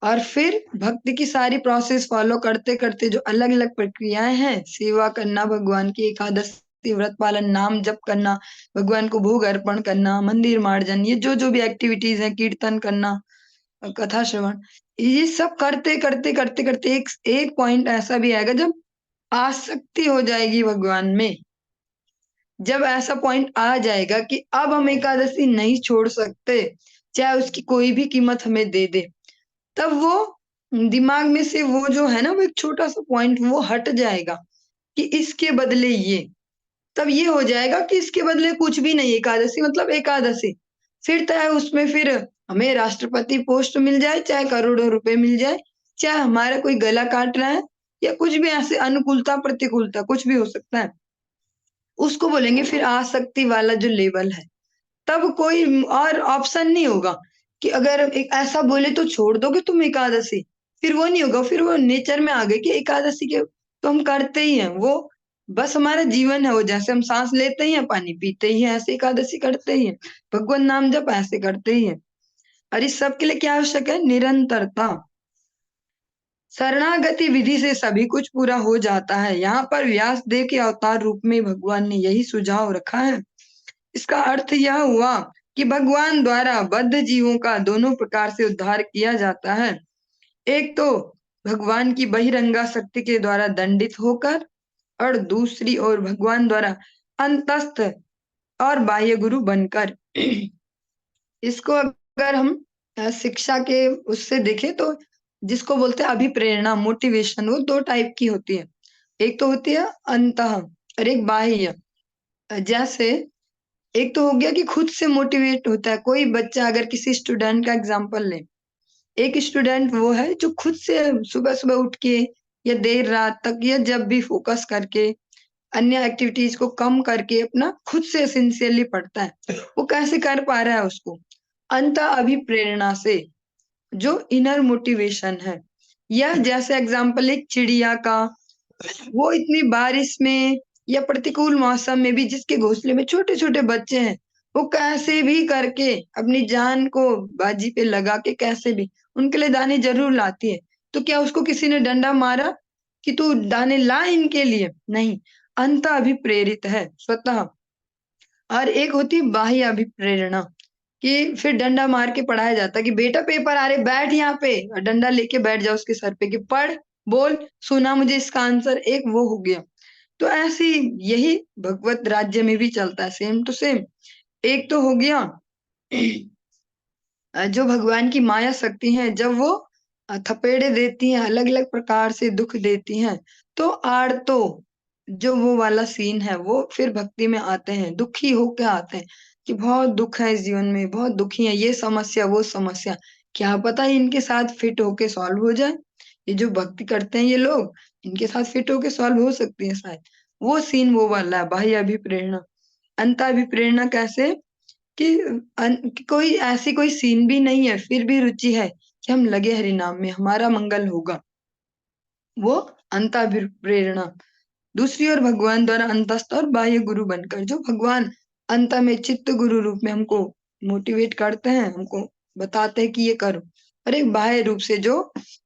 और फिर भक्ति की सारी प्रोसेस फॉलो करते करते जो अलग अलग प्रक्रियाएं हैं, सेवा करना, भगवान की एकादशी व्रत पालन, नाम जप करना, भगवान को भोग अर्पण करना, मंदिर मार्जन, ये जो जो भी एक्टिविटीज हैं, कीर्तन करना, कथा श्रवण, ये सब करते करते करते करते एक एक पॉइंट ऐसा भी आएगा जब आसक्ति हो जाएगी भगवान में। जब ऐसा पॉइंट आ जाएगा कि अब हम एकादशी नहीं छोड़ सकते, चाहे उसकी कोई भी कीमत हमें दे दे, तब वो दिमाग में से वो जो है ना, वो एक छोटा सा पॉइंट वो हट जाएगा कि इसके बदले ये, तब ये हो जाएगा कि इसके बदले कुछ भी नहीं, एकादशी मतलब एकादशी। फिर चाहे उसमें फिर हमें राष्ट्रपति पोस्ट मिल जाए, चाहे करोड़ों रुपए मिल जाए, चाहे हमारा कोई गला काट रहा है, या कुछ भी ऐसे अनुकूलता प्रतिकूलता कुछ भी हो सकता है, उसको बोलेंगे फिर आसक्ति वाला जो लेवल है। तब कोई और ऑप्शन नहीं होगा कि अगर एक ऐसा बोले तो छोड़ दोगे तुम एकादशी, फिर वो नहीं होगा, फिर वो नेचर में आ गए कि एकादशी के तो हम करते ही हैं, वो बस हमारा जीवन है, वो जैसे हम सांस लेते ही हैं, पानी पीते ही हैं, ऐसे एकादशी करते ही हैं, भगवान नाम जप ऐसे करते ही हैं। और इस सब के लिए क्या आवश्यक है? निरंतरता। शरणागति विधि से सभी कुछ पूरा हो जाता है। यहाँ पर व्यास देव के अवतार रूप में भगवान ने यही सुझाव रखा है। इसका अर्थ यह हुआ कि भगवान द्वारा बद्ध जीवों का दोनों प्रकार से उद्धार किया जाता है। एक तो भगवान की बहिरंगा शक्ति के द्वारा दंडित होकर, और दूसरी ओर भगवान द्वारा अंतस्थ और बाह्य गुरु बनकर। इसको अगर हम शिक्षा के उससे देखें तो जिसको बोलते हैं अभिप्रेरणा, मोटिवेशन, वो दो टाइप की होती है। एक तो होती है अंतः और एक बाह्य। जैसे एक तो हो गया कि खुद से मोटिवेट होता है कोई बच्चा, अगर किसी स्टूडेंट का एग्जांपल ले, एक स्टूडेंट वो है जो खुद से सुबह सुबह उठ के या देर रात तक या जब भी फोकस करके अन्य एक्टिविटीज को कम करके अपना खुद से सिंसियरली पढ़ता है। वो कैसे कर पा रहा है? उसको अंत अभिप्रेरणा से, जो इनर मोटिवेशन है। या जैसे एग्जांपल एक चिड़िया का, वो इतनी बारिश में या प्रतिकूल मौसम में भी जिसके घोंसले में छोटे छोटे बच्चे हैं, वो कैसे भी करके अपनी जान को बाजी पे लगा के कैसे भी उनके लिए दाने जरूर लाती है। तो क्या उसको किसी ने डंडा मारा कि तू दाने ला इनके लिए? नहीं, अंत अभिप्रेरित है स्वतः। और एक होती है बाह्य अभिप्रेरणा, कि फिर डंडा मार के पढ़ाया जाता है कि बेटा पेपर आ रहे, बैठ यहाँ पे, और डंडा लेके बैठ जाओ उसके सर पे कि पढ़, बोल, सुना मुझे इसका आंसर, एक वो हो गया। तो ऐसी यही भगवत राज्य में भी चलता है, सेम टू सेम। एक तो हो गया जो भगवान की माया शक्ति है, जब वो थपेड़े देती हैं, अलग अलग प्रकार से दुख देती हैं, तो आड़तो जो वो वाला सीन है, वो फिर भक्ति में आते हैं, दुखी होके आते हैं कि बहुत दुख है इस जीवन में, बहुत दुखी है, ये समस्या वो समस्या, क्या पता इनके साथ फिट होके सॉल्व हो जाए। ये जो भक्ति करते हैं ये लोग, इनके साथ फिट होके सॉल्व हो सकती है शायद। वो सीन वो वाला है बाह्य अभिप्रेरणा। अंत अभिप्रेरणा कैसे? कि कि कोई ऐसी कोई सीन भी नहीं है, फिर भी रुचि है कि हम लगे हरि नाम में, हमारा मंगल होगा, वो अंतःप्रेरणा। दूसरी ओर भगवान द्वारा अंतस्थ और बाह्य गुरु बनकर, जो भगवान अंत में चित्त गुरु रूप में हमको मोटिवेट करते हैं, हमको बताते हैं कि ये करो। और एक बाह्य रूप से जो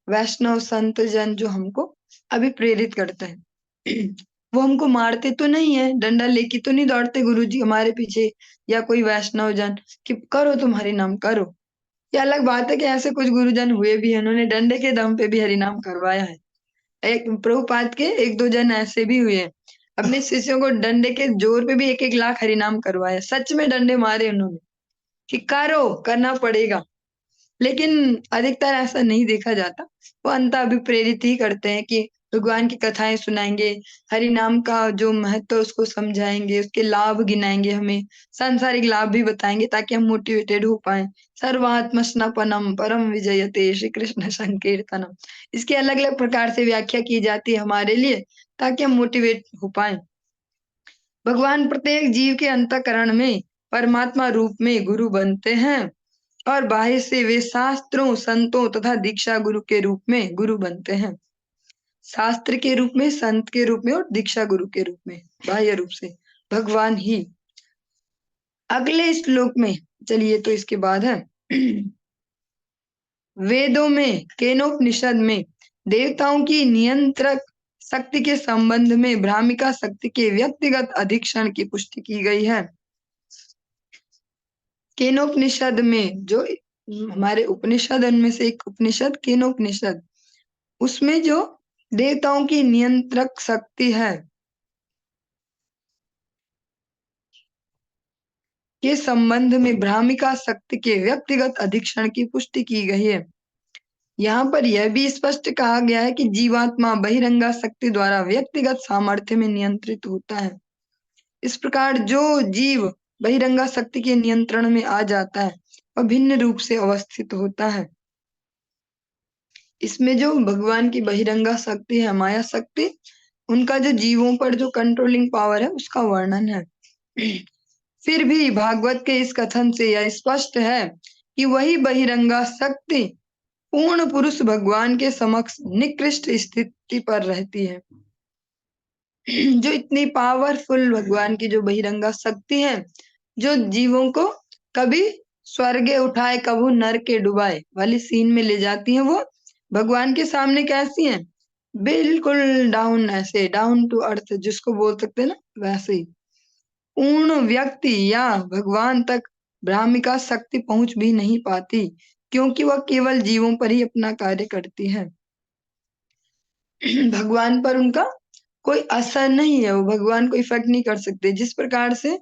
वैष्णव संत जन जो हमको अभिप्रेरित करते हैं। वो हमको मारते तो नहीं है, डंडा लेके तो नहीं दौड़ते गुरुजी हमारे पीछे, या कोई वैष्णव जन कि करो तुम हरि नाम करो। ये अलग बात है कि ऐसे कुछ गुरुजन हुए भी हैं, उन्होंने डंडे के दम पे भी हरि नाम करवाया है। एक प्रभुपाद के एक दो जन ऐसे भी हुए हैं, अपने शिष्यों को डंडे के जोर पे भी एक एक लाख हरिनाम करवाया, सच में डंडे मारे उन्होंने कि करो, करना पड़ेगा। लेकिन अधिकतर ऐसा नहीं देखा जाता, वो अंत अभिप्रेरित ही करते हैं कि भगवान की कथाएं सुनाएंगे, हरि नाम का जो महत्व है उसको समझाएंगे, उसके लाभ गिनाएंगे, हमें सांसारिक लाभ भी बताएंगे ताकि हम मोटिवेटेड हो पाए। सर्वात्म स्नपनम परम विजयते श्री कृष्ण संकीर्तनम, इसकी अलग अलग प्रकार से व्याख्या की जाती है हमारे लिए ताकि हम मोटिवेट हो पाए। भगवान प्रत्येक जीव के अंतःकरण में परमात्मा रूप में गुरु बनते हैं, और बाह्य से वे शास्त्रों, संतों तथा दीक्षा गुरु के रूप में गुरु बनते हैं। शास्त्र के रूप में, संत के रूप में, और दीक्षा गुरु के रूप में, बाह्य रूप से भगवान ही। अगले श्लोक में चलिए, तो इसके बाद है वेदों में, केनोपनिषद में देवताओं की नियंत्रक शक्ति के संबंध में भ्रामिका शक्ति के व्यक्तिगत अधिक्षण की पुष्टि की गई है। केनोपनिषद में, जो हमारे उपनिषद, उनमें से एक उपनिषद केनोपनिषद, उसमें जो देवताओं की नियंत्रक शक्ति है, के संबंध में भ्रामिका शक्ति के व्यक्तिगत अधीक्षण की पुष्टि की गई है। यहाँ पर यह भी स्पष्ट कहा गया है कि जीवात्मा बहिरंगा शक्ति द्वारा व्यक्तिगत सामर्थ्य में नियंत्रित होता है। इस प्रकार जो जीव बहिरंगा शक्ति के नियंत्रण में आ जाता है वह भिन्न रूप से अवस्थित होता है। इसमें जो भगवान की बहिरंगा शक्ति है, माया शक्ति, उनका जो जीवों पर जो कंट्रोलिंग पावर है उसका वर्णन है। फिर भी भागवत के इस कथन से यह स्पष्ट है कि वही बहिरंगा शक्ति पूर्ण पुरुष भगवान के समक्ष निकृष्ट स्थिति पर रहती है। जो इतनी पावरफुल भगवान की जो बहिरंगा शक्ति है, जो जीवों को कभी स्वर्गे उठाए कभी नरके डुबाए वाली सीन में ले जाती है, वो भगवान के सामने कैसी हैं? बिल्कुल डाउन, ऐसे डाउन टू अर्थ जिसको बोल सकते हैं ना, वैसे ही। पूर्ण व्यक्ति या भगवान तक भ्रामिका शक्ति पहुंच भी नहीं पाती, क्योंकि वह केवल जीवों पर ही अपना कार्य करती है। भगवान पर उनका कोई असर नहीं है, वो भगवान को इफेक्ट नहीं कर सकते। जिस प्रकार से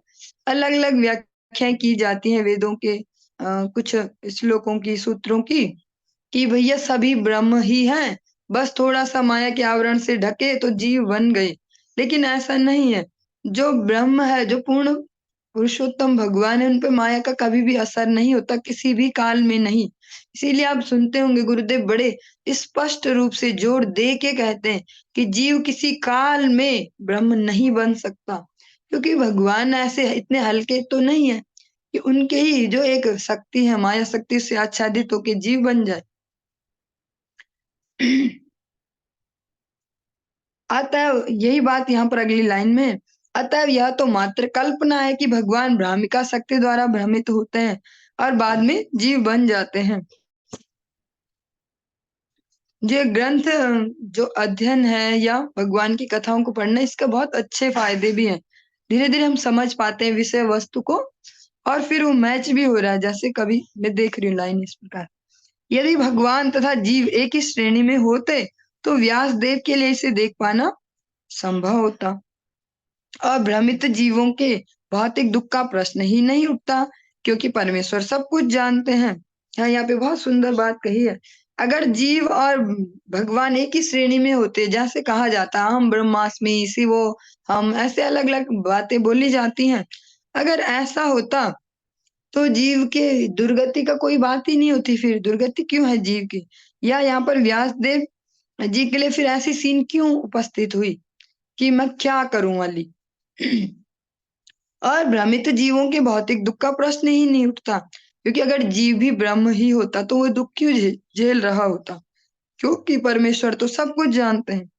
अलग अलग व्याख्याएं की जाती हैं वेदों के कुछ श्लोकों की, सूत्रों की, कि भैया सभी ब्रह्म ही हैं, बस थोड़ा सा माया के आवरण से ढके तो जीव बन गए। लेकिन ऐसा नहीं है। जो ब्रह्म है, जो पूर्ण पुरुषोत्तम भगवान है, उन पे माया का कभी भी असर नहीं होता, किसी भी काल में नहीं। इसीलिए आप सुनते होंगे गुरुदेव बड़े स्पष्ट रूप से जोर दे के कहते हैं कि जीव किसी काल में ब्रह्म नहीं बन सकता, क्योंकि भगवान ऐसे इतने हल्के तो नहीं है कि उनके ही जो एक शक्ति है, माया शक्ति से आच्छादित होके जीव बन जाए। अतः यही बात यहाँ पर अगली लाइन में है। अतः यह तो मात्र कल्पना है कि भगवान भ्रामिका शक्ति द्वारा भ्रमित होते हैं और बाद में जीव बन जाते हैं। ये ग्रंथ जो अध्ययन है या भगवान की कथाओं को पढ़ना, इसका बहुत अच्छे फायदे भी हैं। धीरे धीरे हम समझ पाते हैं विषय वस्तु को, और फिर वो मैच भी हो रहा है। जैसे कभी मैं देख रही हूँ लाइन इस प्रकार, यदि भगवान तथा जीव एक ही श्रेणी में होते तो व्यास देव के लिए इसे देख पाना संभव होता और भ्रमित जीवों के भौतिक दुख का प्रश्न ही नहीं उठता, क्योंकि परमेश्वर सब कुछ जानते हैं। यहाँ पे बहुत सुंदर बात कही है। अगर जीव और भगवान एक ही श्रेणी में होते, जैसे कहा जाता है हम ब्रह्मास्मि शिवो हम, ऐसे अलग अलग बातें बोली जाती हैं, अगर ऐसा होता तो जीव के दुर्गति का कोई बात ही नहीं होती। फिर दुर्गति क्यों है जीव की? या यहाँ पर व्यास देव जी के लिए फिर ऐसी सीन क्यों उपस्थित हुई कि मैं क्या करूं वाली? और भ्रमित जीवों के भौतिक दुख का प्रश्न ही नहीं उठता, क्योंकि अगर जीव भी ब्रह्म ही होता तो वो दुख क्यों झेल रहा होता? क्योंकि परमेश्वर तो सब कुछ जानते हैं।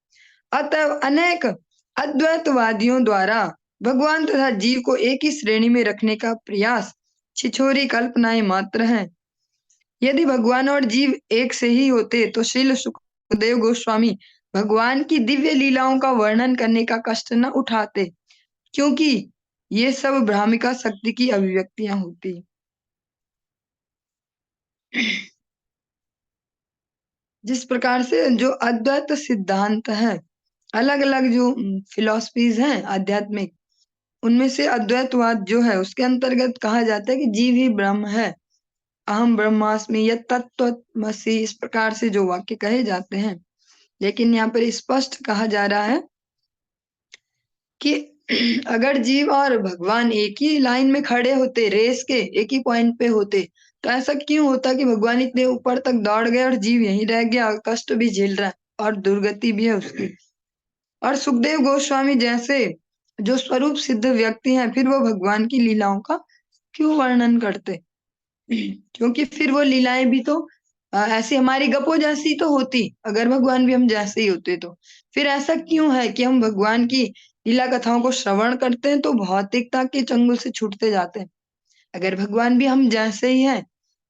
अतः अनेक अद्वैतवादियों द्वारा भगवान तथा जीव को एक ही श्रेणी में रखने का प्रयास छिछोरी कल्पनाएं मात्र हैं। यदि भगवान और जीव एक से ही होते तो श्रील सुखदेव गोस्वामी भगवान की दिव्य लीलाओं का वर्णन करने का कष्ट न उठाते, क्योंकि ये सब भ्रामिका शक्ति की अभिव्यक्तियां होती। जिस प्रकार से जो अद्वैत सिद्धांत है, अलग अलग जो फिलॉसफीज हैं आध्यात्मिक, उनमें से अद्वैतवाद जो है उसके अंतर्गत कहा जाता है कि जीव ही ब्रह्म है, अहम ब्रह्मास्मि यत् तत्त्वमसि, इस प्रकार से जो वाक्य कहे जाते हैं। लेकिन यहाँ पर स्पष्ट कहा जा रहा है कि अगर जीव और भगवान एक ही लाइन में खड़े होते, रेस के एक ही पॉइंट पे होते, तो ऐसा क्यों होता कि भगवान इतने ऊपर तक दौड़ गए और जीव यहीं रह गया, कष्ट भी झेल रहा है और दुर्गति भी है उसकी। और सुखदेव गोस्वामी जैसे जो स्वरूप सिद्ध व्यक्ति हैं, फिर वो भगवान की लीलाओं का क्यों वर्णन करते? क्योंकि फिर वो लीलाएं भी तो ऐसी हमारी गपो जैसी तो होती, अगर भगवान भी हम जैसे ही होते तो। फिर ऐसा क्यों है कि हम भगवान की लीला कथाओं को श्रवण करते हैं तो भौतिकता के चंगुल से छूटते जाते हैं? अगर भगवान भी हम जैसे ही हैं,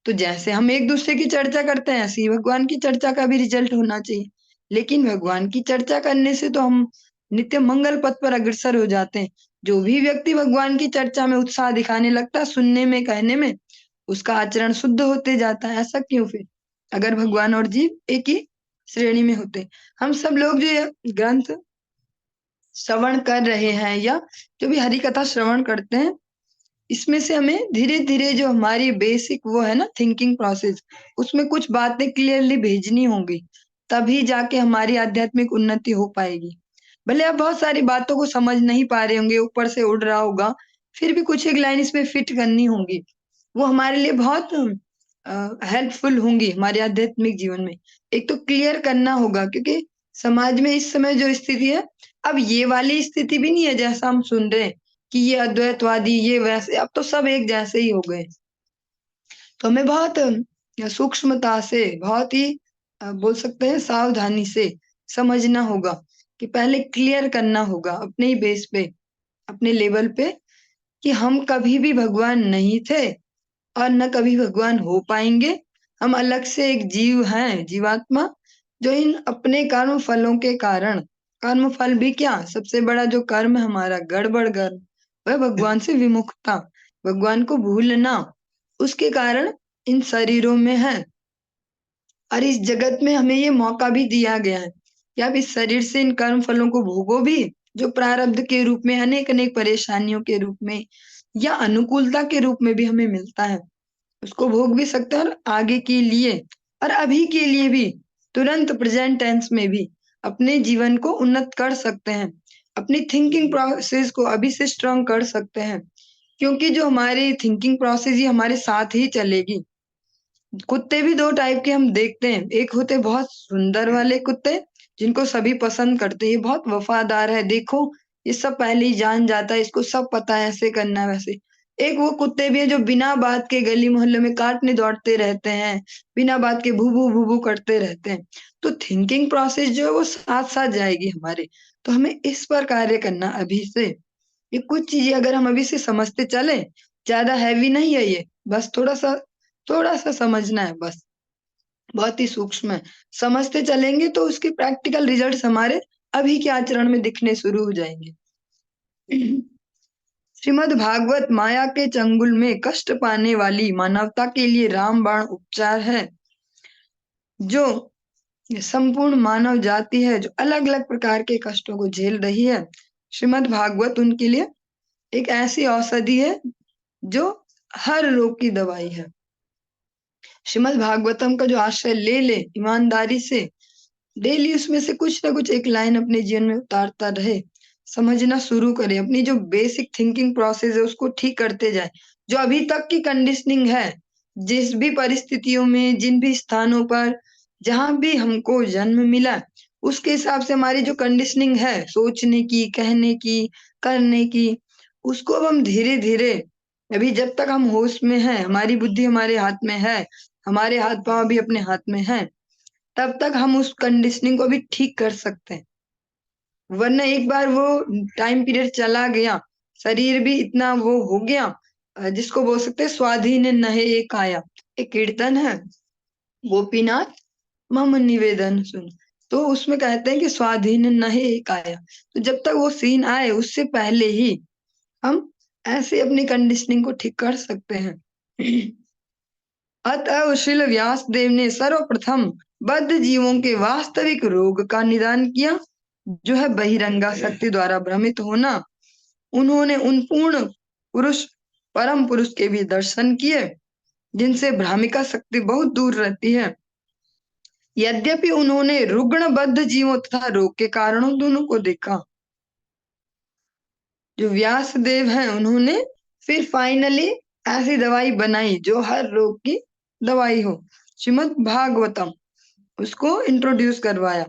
तो जैसे हम एक दूसरे की चर्चा करते हैं ऐसे ही भगवान की चर्चा का भी रिजल्ट होना चाहिए। लेकिन भगवान की चर्चा करने से तो हम नित्य मंगल पथ पर अग्रसर हो जाते हैं। जो भी व्यक्ति भगवान की चर्चा में उत्साह दिखाने लगता है, सुनने में कहने में, उसका आचरण शुद्ध होते जाता है। ऐसा क्यों फिर, अगर भगवान और जीव एक ही श्रेणी में होते? हम सब लोग जो ये ग्रंथ श्रवण कर रहे हैं या जो भी हरि कथा श्रवण करते हैं, इसमें से हमें धीरे-धीरे जो हमारी बेसिक वो है ना थिंकिंग प्रोसेस, उसमें कुछ बातें क्लियरली भेजनी होंगी, तभी जाके हमारी आध्यात्मिक उन्नति हो पाएगी। भले आप बहुत सारी बातों को समझ नहीं पा रहे होंगे, ऊपर से उड़ रहा होगा, फिर भी कुछ एक लाइन इसमें फिट करनी होंगी। वो हमारे लिए बहुत हेल्पफुल होंगी हमारे आध्यात्मिक जीवन में। एक तो क्लियर करना होगा क्योंकि समाज में इस समय जो स्थिति है, अब ये वाली स्थिति भी नहीं है जैसा हम सुन रहे हैं कि ये अद्वैतवादी, ये वैसे, अब तो सब एक जैसे ही हो गए। तो हमें बहुत सूक्ष्मता से, बहुत ही बोल सकते हैं सावधानी से समझना होगा कि पहले क्लियर करना होगा अपने ही बेस पे, अपने लेवल पे कि हम कभी भी भगवान नहीं थे और न कभी भगवान हो पाएँगे। हम अलग से एक जीव हैं, जीवात्मा, जो इन अपने कर्म फलों के कारण, कर्म फल भी क्या, सबसे बड़ा जो कर्म है हमारा गड़बड़ कर्म, वह भगवान से विमुखता, भगवान को भूलना, उसके कारण इन शरीरों में है। और इस जगत में हमें ये मौका भी दिया गया है कि आप इस शरीर से इन कर्म फलों को भोगो भी, जो प्रारब्ध के रूप में, अनेक-अनेक परेशानियों के रूप में या अनुकूलता के रूप में भी हमें मिलता है। उसको भोग भी सकते हैं और आगे के लिए और अभी के लिए भी तुरंत प्रेजेंट टेंस में भी अपने जीवन को उन्नत कर सकते हैं। अपनी थिंकिंग प्रोसेस को अभी से स्ट्रॉन्ग कर सकते हैं क्योंकि जो हमारी थिंकिंग प्रोसेस ये हमारे साथ ही चलेगी। कुत्ते भी 2 टाइप के हम देखते हैं। एक होते हैं बहुत सुंदर वाले कुत्ते, जिनको सभी पसंद करते हैं, ये बहुत वफ़ादार है, देखो ये सब पहले ही जान जाता है, इसको सब पता है ऐसे करना है वैसे। एक वो कुत्ते भी हैं जो बिना बात के गली मोहल्ले में काटने दौड़ते रहते हैं, बिना बात के भू-भू, भू-भू करते रहते हैं। तो थिंकिंग प्रोसेस जो है वो साथ-साथ जाएगी हमारे, तो हमें इस पर कार्य करना अभी से। ये कुछ चीज़ें अगर हम अभी से समझते चलें, ज़्यादा हेवी नहीं है ये, बस थोड़ा-सा समझना है बस, बहुत ही सूक्ष्म है। समझते चलेंगे तो उसके प्रैक्टिकल रिज़ल्ट्स हमारे अभी के आचरण में दिखने शुरू हो जाएँगे। श्रीमद् भागवत माया के चंगुल में कष्ट पाने वाली मानवता के लिए रामबाण उपचार है, जो संपूर्ण मानव जाति है, जो अलग-अलग प्रकार के कष्टों को झेल रही है। श्रीमद् भागवत उनके लिए एक ऐसी औषधि है जो हर रोग की दवाई है। श्रीमद् भागवतम का जो आश्रय ले ले ईमानदारी से, डेली उसमें से कुछ ना कुछ एक लाइन अपने जीवन में उतारता रहे, समझना शुरू करे, अपनी जो बेसिक थिंकिंग प्रोसेस है उसको ठीक करते जाए। जो अभी तक की कंडीशनिंग है, जिस भी परिस्थितियों में, जिन भी स्थानों पर, जहाँ भी हमको जन्म मिला, उसके हिसाब से हमारी जो कंडीशनिंग है, सोचने की, कहने की, करने की, उसको अब हम धीरे-धीरे, अभी जब तक हम होश में हैं, हमारी बुद्धि हमारे हाथ में है, हमारे हाथ-पाँव भी अपने हाथ में हैं, तब तक हम उस कंडीशनिंग को भी ठीक कर सकते हैं। वरना एक बार वो टाइम पीरियड चला गया, शरीर भी इतना वो हो गया, जिसको बोल सकते हैं स्वाधीन नहे ये काया। एक कीर्तन है, गोपीनाथ मम निवेदन सुन। तो उसमें कहते हैं कि स्वाधीन नहे ये काया। तो जब तक वो सीन आए उससे पहले ही हम ऐसे अपनी कंडीशनिंग को ठीक कर सकते हैं। अतः श्रील व्यासदेव ने सर्वप्रथम बद्ध जीवों के वास्तविक रोग का निदान किया, जो है बहिरंगा शक्ति द्वारा भ्रमित होना। उन्होंने उन पूर्ण पुरुष, परम पुरुष के भी दर्शन किए, जिनसे भ्रामिका शक्ति बहुत दूर रहती है। यद्यपि उन्होंने रुग्ण बद्ध जीवों तथा रोग के कारणों दोनों को देखा। जो व्यासदेव हैं उन्होंने फिर फाइनली ऐसी दवाई बनाई जो हर रोग की दवाई हो, श्रीमद् भागवतम, उसको इंट्रोड्यूस करवाया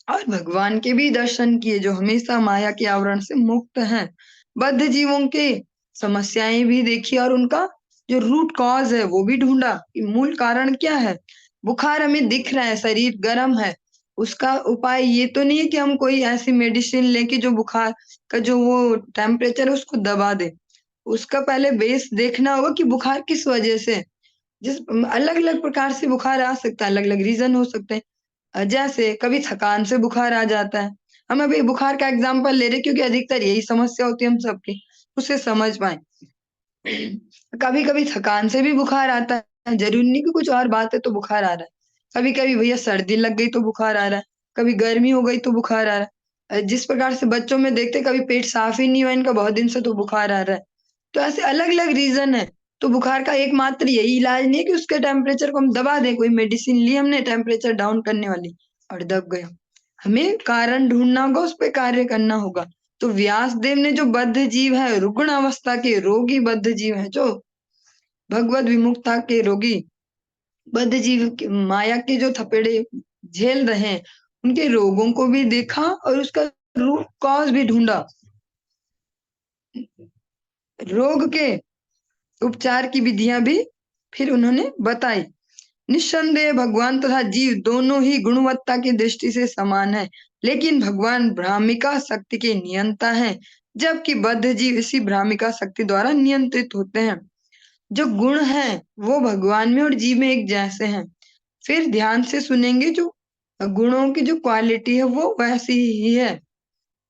और भगवान के भी दर्शन किए जो हमेशा माया के आवरण से मुक्त हैं। बद्ध जीवों के समस्याएं भी देखी और उनका जो रूट कॉज है वो भी ढूंढा कि मूल कारण क्या है। बुखार हमें दिख रहा है, शरीर गर्म है, उसका उपाय ये तो नहीं है कि हम कोई ऐसी मेडिसिन लेके जो बुखार का जो वो टेम्परेचर है उसको दबा दे। उसका पहले बेस देखना होगा कि बुखार किस वजह से, जिस अलग-अलग प्रकार से बुखार आ सकता है, अलग-अलग रीज़न हो सकते हैं। जैसे कभी थकान से बुखार आ जाता है। हम अभी बुखार का एग्ज़ाम्पल ले रहे हैं क्योंकि अधिकतर यही समस्या होती है हम सबकी, उसे समझ पाएँ। कभी-कभी थकान से भी बुखार आता है, ज़रूरी नहीं कि कुछ और बात है तो बुखार आ रहा है। कभी-कभी भैया सर्दी लग गई तो बुखार आ रहा है, कभी गर्मी हो गई तो बुखार आ रहा है। जिस प्रकार से बच्चों में देखते हैं कभी पेट साफ़ ही नहीं हुआ इनका बहुत दिन से तो बुखार आ रहा है। तो ऐसे अलग अलग रीजन है। तो बुखार का एकमात्र यही इलाज नहीं है कि उसके टेम्परेचर को हम दबा दें, कोई मेडिसिन ली हमने टेम्परेचर डाउन करने वाली और दब गया। हमें कारण ढूंढना होगा, उस पर कार्य करना होगा। तो व्यासदेव ने जो बद्ध जीव है, रुग्ण अवस्था के रोगी बद्ध जीव है, जो भगवत विमुखता के रोगी बद्ध जीव माया के जो थपेड़े झेल रहे हैं, उनके रोगों को भी देखा और उसका रूट कॉज भी ढूंढा, रोग के उपचार की विधियां भी फिर उन्होंने बताई। निस्संदेह भगवान तथा जीव दोनों ही गुणवत्ता की दृष्टि से समान है, लेकिन भगवान भ्रामिका शक्ति के नियंता हैं, जबकि बद्ध जीव इसी भ्रामिका शक्ति द्वारा नियंत्रित होते हैं। जो गुण हैं वो भगवान में और जीव में एक जैसे हैं। फिर ध्यान से सुनेंगे, जो गुणों की जो क्वालिटी है वो वैसी ही है,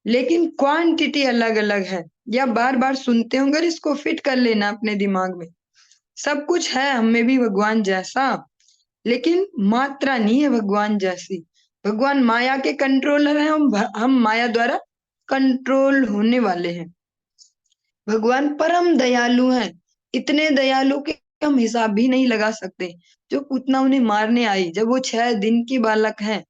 लेकिन क्वांटिटी अलग अलग है। या बार बार सुनते होंगे, इसको फिट कर लेना अपने दिमाग में। सब कुछ है हमें भी भगवान जैसा, लेकिन मात्रा नहीं है भगवान जैसी। भगवान माया के कंट्रोलर हैं, हम माया द्वारा कंट्रोल होने वाले हैं। भगवान परम दयालु हैं, इतने दयालु कि हम हिसाब भी नहीं लगा सकते। जो पूतना उन्हें मारने आई, जब वो 6 दिन की बालक है,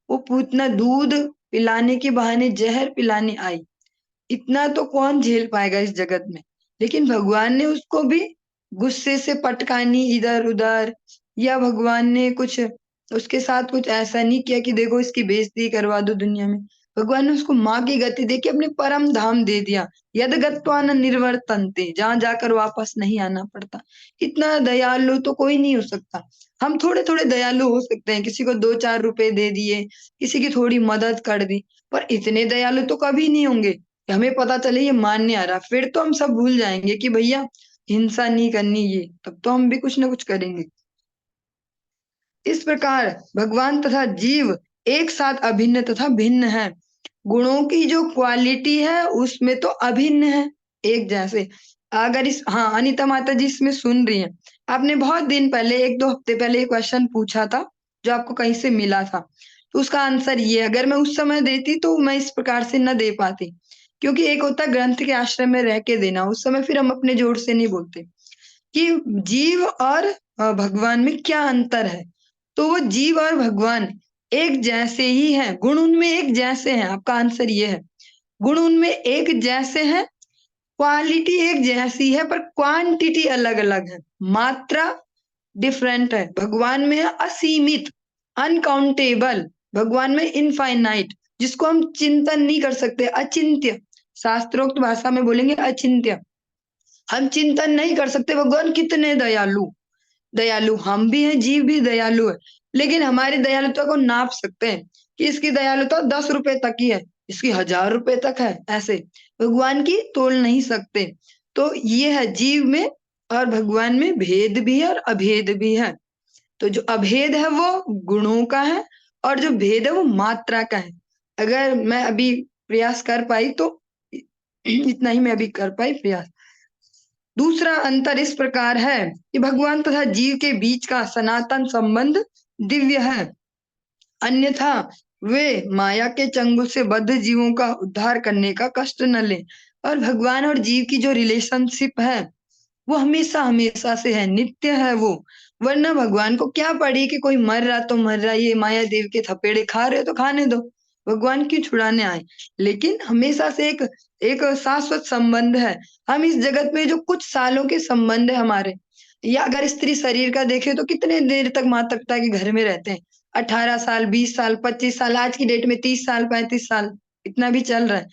वो पूतना दूध पिलाने के बहाने जहर पिलाने आई। इतना तो कौन झेल पाएगा इस जगत में। लेकिन भगवान ने उसको भी गुस्से से पटकानी इधर उधर, या भगवान ने कुछ उसके साथ कुछ ऐसा नहीं किया कि देखो इसकी बेइज्जती करवा दो दुनिया में। भगवान ने उसको माँ की गति देके अपने परम धाम दे दिया। यद गत्वा न निर्वर्तन्ते, जहां जाकर वापस नहीं आना पड़ता। इतना दयालु तो कोई नहीं हो सकता। हम थोड़े थोड़े दयालु हो सकते हैं, किसी को 2-4 रुपए दे दिए, किसी की थोड़ी मदद कर दी, पर इतने दयालु तो कभी नहीं होंगे। हमें पता चले ये मानने आ रहा, फिर तो हम सब भूल जाएंगे कि भैया हिंसा नहीं करनी, ये तब तो हम भी कुछ ना कुछ करेंगे। इस प्रकार भगवान तथा जीव एक साथ अभिन्न तथा भिन्न है। गुणों की जो क्वालिटी है उसमें तो अभिन्न है, एक जैसे। अगर इस हाँ अनिता माता जी इसमें सुन रही हैं, आपने बहुत दिन पहले 1-2 हफ्ते पहले एक क्वेश्चन पूछा था जो आपको कहीं से मिला था, तो उसका आंसर ये, अगर मैं उस समय देती तो मैं इस प्रकार से न दे पाती। क्योंकि एक होता है ग्रंथ के आश्रम में रह के देना, उस समय फिर हम अपने जोर से नहीं बोलते कि जीव और भगवान में क्या अंतर है। तो वो जीव और भगवान एक जैसे ही हैं, गुण उनमें एक जैसे हैं। आपका आंसर ये है, गुण उनमें एक जैसे हैं, क्वालिटी एक जैसी है, पर क्वांटिटी अलग अलग है, मात्रा डिफरेंट है। भगवान में है असीमित, अनकाउंटेबल। भगवान में इनफाइनाइट, जिसको हम चिंतन नहीं कर सकते, अचिंत्य। शास्त्रोक्त भाषा में बोलेंगे अचिंत्य। हम चिंतन नहीं कर सकते भगवान कितने दयालु। दयालु हम भी हैं, जीव भी दयालु है, लेकिन हमारी दयालुता को नाप सकते हैं कि इसकी दयालुता 10 रुपए तक ही है, इसकी 1000 रुपए तक है, ऐसे भगवान की तोल नहीं सकते। तो ये है जीव में और भगवान में भेद भी है और अभेद भी है। तो जो अभेद है वो गुणों का है, और जो भेद है वो मात्रा का है। अगर मैं अभी प्रयास कर पाई तो इतना ही मैं अभी कर पाई प्रयास। दूसरा अंतर इस प्रकार है कि भगवान तथा जीव के बीच का सनातन संबंध दिव्य है, अन्यथा वे माया के चंगुल से बद्ध जीवों का उद्धार करने का कष्ट न लें। और भगवान और जीव की जो रिलेशनशिप है वो हमेशा हमेशा से है, नित्य है वो। वरना भगवान को क्या पड़ी कि कोई मर रहा तो मर रहा, ये माया देव के थपेड़े खा रहे हो तो खाने दो, भगवान क्यों छुड़ाने आए। लेकिन हमेशा से एक एक शाश्वत संबंध है। हम इस जगत में जो कुछ सालों के संबंध है हमारे, या अगर स्त्री शरीर का देखे तो कितने देर तक माता पिता के घर में रहते हैं, 18 साल, 20 साल, 25 साल, आज की डेट में 30 साल, 35 साल, इतना भी चल रहा है।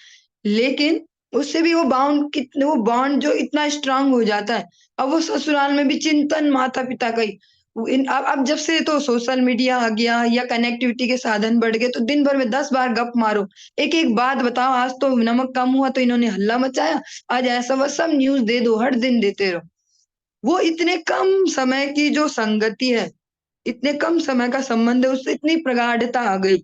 लेकिन उससे भी वो बॉन्ड जो इतना स्ट्रांग हो जाता है। अब वो ससुराल में भी चिंतन माता पिता का ही। अब जब से तो सोशल मीडिया आ गया या कनेक्टिविटी के साधन बढ़ गए, तो दिन भर में 10 बार गप मारो, एक एक बात बताओ, आज तो नमक कम हुआ तो इन्होंने हल्ला मचाया, आज ऐसा, वह सब न्यूज दे दो, हर दिन देते रहो। वो इतने कम समय की जो संगति है, इतने कम समय का संबंध है, उससे इतनी प्रगाढ़ता आ गई।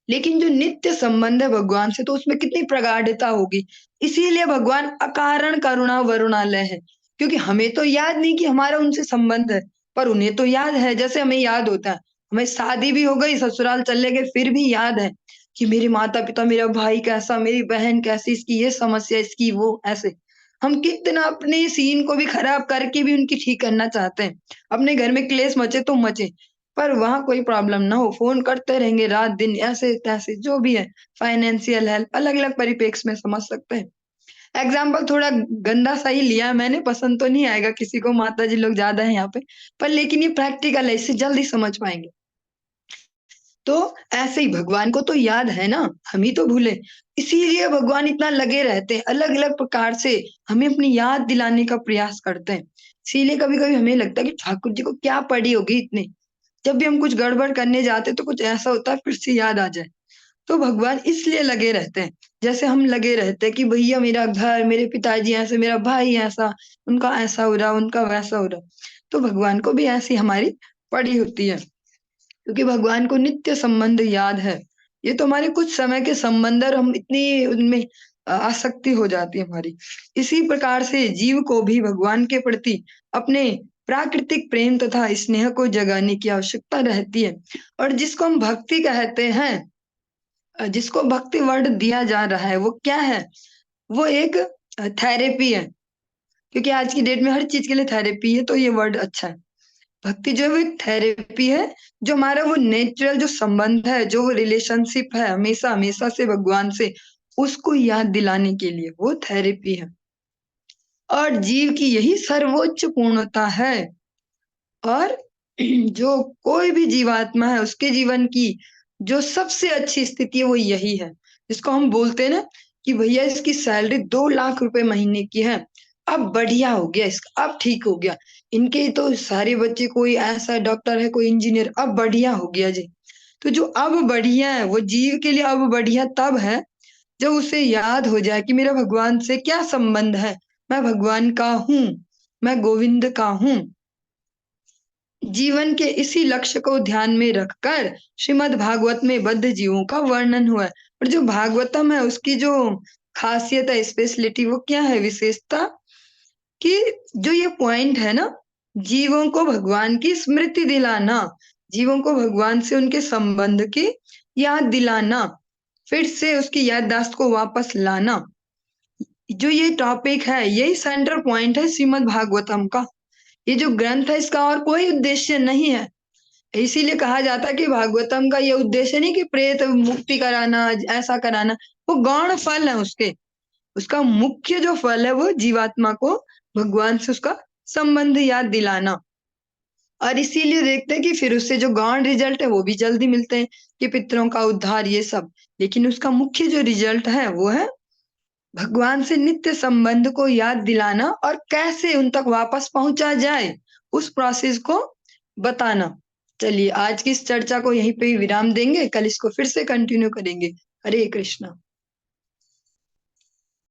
लेकिन जो नित्य संबंध है भगवान से, तो उसमें कितनी प्रगाढ़ता होगी। इसीलिए भगवान अकारण करुणा वरुणालय है, क्योंकि हमें तो याद नहीं कि हमारा उनसे संबंध है, पर उन्हें तो याद है। जैसे हमें याद होता है, हमें शादी भी हो गई, ससुराल चले गए, फिर भी याद है कि मेरे माता पिता, मेरा भाई कैसा, मेरी बहन कैसी, इसकी ये समस्या, इसकी वो, ऐसे। हम कितना अपने सीन को भी खराब करके भी उनकी ठीक करना चाहते हैं। अपने घर में क्लेश मचे तो मचे, पर वहाँ कोई प्रॉब्लम ना हो, फ़ोन करते रहेंगे रात-दिन ऐसे-तैसे जो भी है, फाइनेंशियल हेल्प अलग-अलग परिप्रेक्ष्य में समझ सकते हैं। एग्ज़ाम्पल थोड़ा गंदा सा ही लिया है मैंने, पसंद तो नहीं आएगा किसी को, माताजी लोग ज़्यादा हैं यहाँ पे, पर लेकिन ये प्रैक्टिकल है, इससे जल्दी समझ पाएँगे। तो ऐसे ही भगवान को तो याद है ना, हम ही तो भूले। इसीलिए भगवान इतना लगे रहते हैं, अलग-अलग प्रकार से हमें अपनी याद दिलाने का प्रयास करते हैं। इसीलिए कभी-कभी हमें लगता है कि ठाकुर जी को क्या पड़ी होगी इतनी। जब भी हम कुछ गड़बड़ करने जाते हैं तो कुछ ऐसा होता है फिर से याद आ जाए। तो भगवान इसलिए लगे रहते हैं। जैसे हम लगे रहते हैं कि भैया मेरा घर, मेरे पिताजी ऐसे, मेरा भाई ऐसा, उनका ऐसा हो रहा, उनका वैसा हो रहा। तो भगवान को भी ऐसी हमारी पड़ी होती है। क्योंकि भगवान को नित्य संबंध याद है। ये तो हमारे कुछ समय के संबंध और हम इतनी उनमें आसक्ति हो जाती है हमारी। इसी प्रकार से जीव को भी भगवान के प्रति अपने प्राकृतिक प्रेम तथा स्नेह को जगाने की आवश्यकता रहती है। और जिसको हम भक्ति कहते हैं, जिसको भक्ति वर्ड दिया जा रहा है, वो क्या है? वो एक थेरेपी है। क्योंकि आज की डेट में हर चीज़ के लिए थेरेपी है, तो ये वर्ड अच्छा है। भक्ति जो है वो एक थेरेपी है, जो हमारा वो नेचुरल जो संबंध है, जो वो रिलेशनशिप है हमेशा-हमेशा से भगवान से, उसको याद दिलाने के लिए वो थेरेपी है। और जीव की यही सर्वोच्च पूर्णता है। और जो कोई भी जीवात्मा है, उसके जीवन की जो सबसे अच्छी स्थिति है, वो यही है। जिसको हम बोलते हैं ना कि भैया इसकी सैलरी 2 लाख रुपए महीने की है, अब बढ़िया हो गया इसका, अब ठीक हो गया। इनके तो सारे बच्चे कोई ऐसा डॉक्टर है, कोई इंजीनियर, अब बढ़िया हो गया जी। तो जो अब बढ़िया है, वो जीव के लिए अब बढ़िया तब है, जब उसे याद हो जाए कि मेरा भगवान से क्या संबंध है, मैं भगवान का हूँ, मैं गोविंद का हूँ। जीवन के इसी लक्ष्य को ध्यान में रखकर श्रीमद् भागवत में बद्ध जीवों का वर्णन हुआ है। और जो भागवतम है उसकी जो खासियत है, स्पेशलिटी, वो क्या है विशेषता, कि जो ये पॉइंट है ना, जीवों को भगवान की स्मृति दिलाना, जीवों को भगवान से उनके संबंध की याद दिलाना, फिर से उसकी याददाश्त को वापस लाना, जो ये टॉपिक है यही सेंटर पॉइंट है श्रीमद् भागवतम का। ये जो ग्रंथ है इसका और कोई उद्देश्य नहीं है। इसीलिए कहा जाता है कि भागवतम का ये उद्देश्य नहीं कि प्रेत मुक्ति कराना, ऐसा कराना, वो गौण फल है उसके। उसका मुख्य जो फल है वो जीवात्मा को भगवान से उसका संबंध याद दिलाना। और इसीलिए देखते हैं कि फिर उससे जो गौण रिजल्ट है वो भी जल्दी मिलते हैं, कि पितरों का उद्धार ये सब। लेकिन उसका मुख्य जो रिजल्ट है वो है भगवान से नित्य संबंध को याद दिलाना और कैसे उन तक वापस पहुंचा जाए, उस प्रोसेस को बताना। चलिए आज की इस चर्चा को यहीं पे ही विराम देंगे, कल इसको फिर से कंटिन्यू करेंगे। हरे कृष्णा।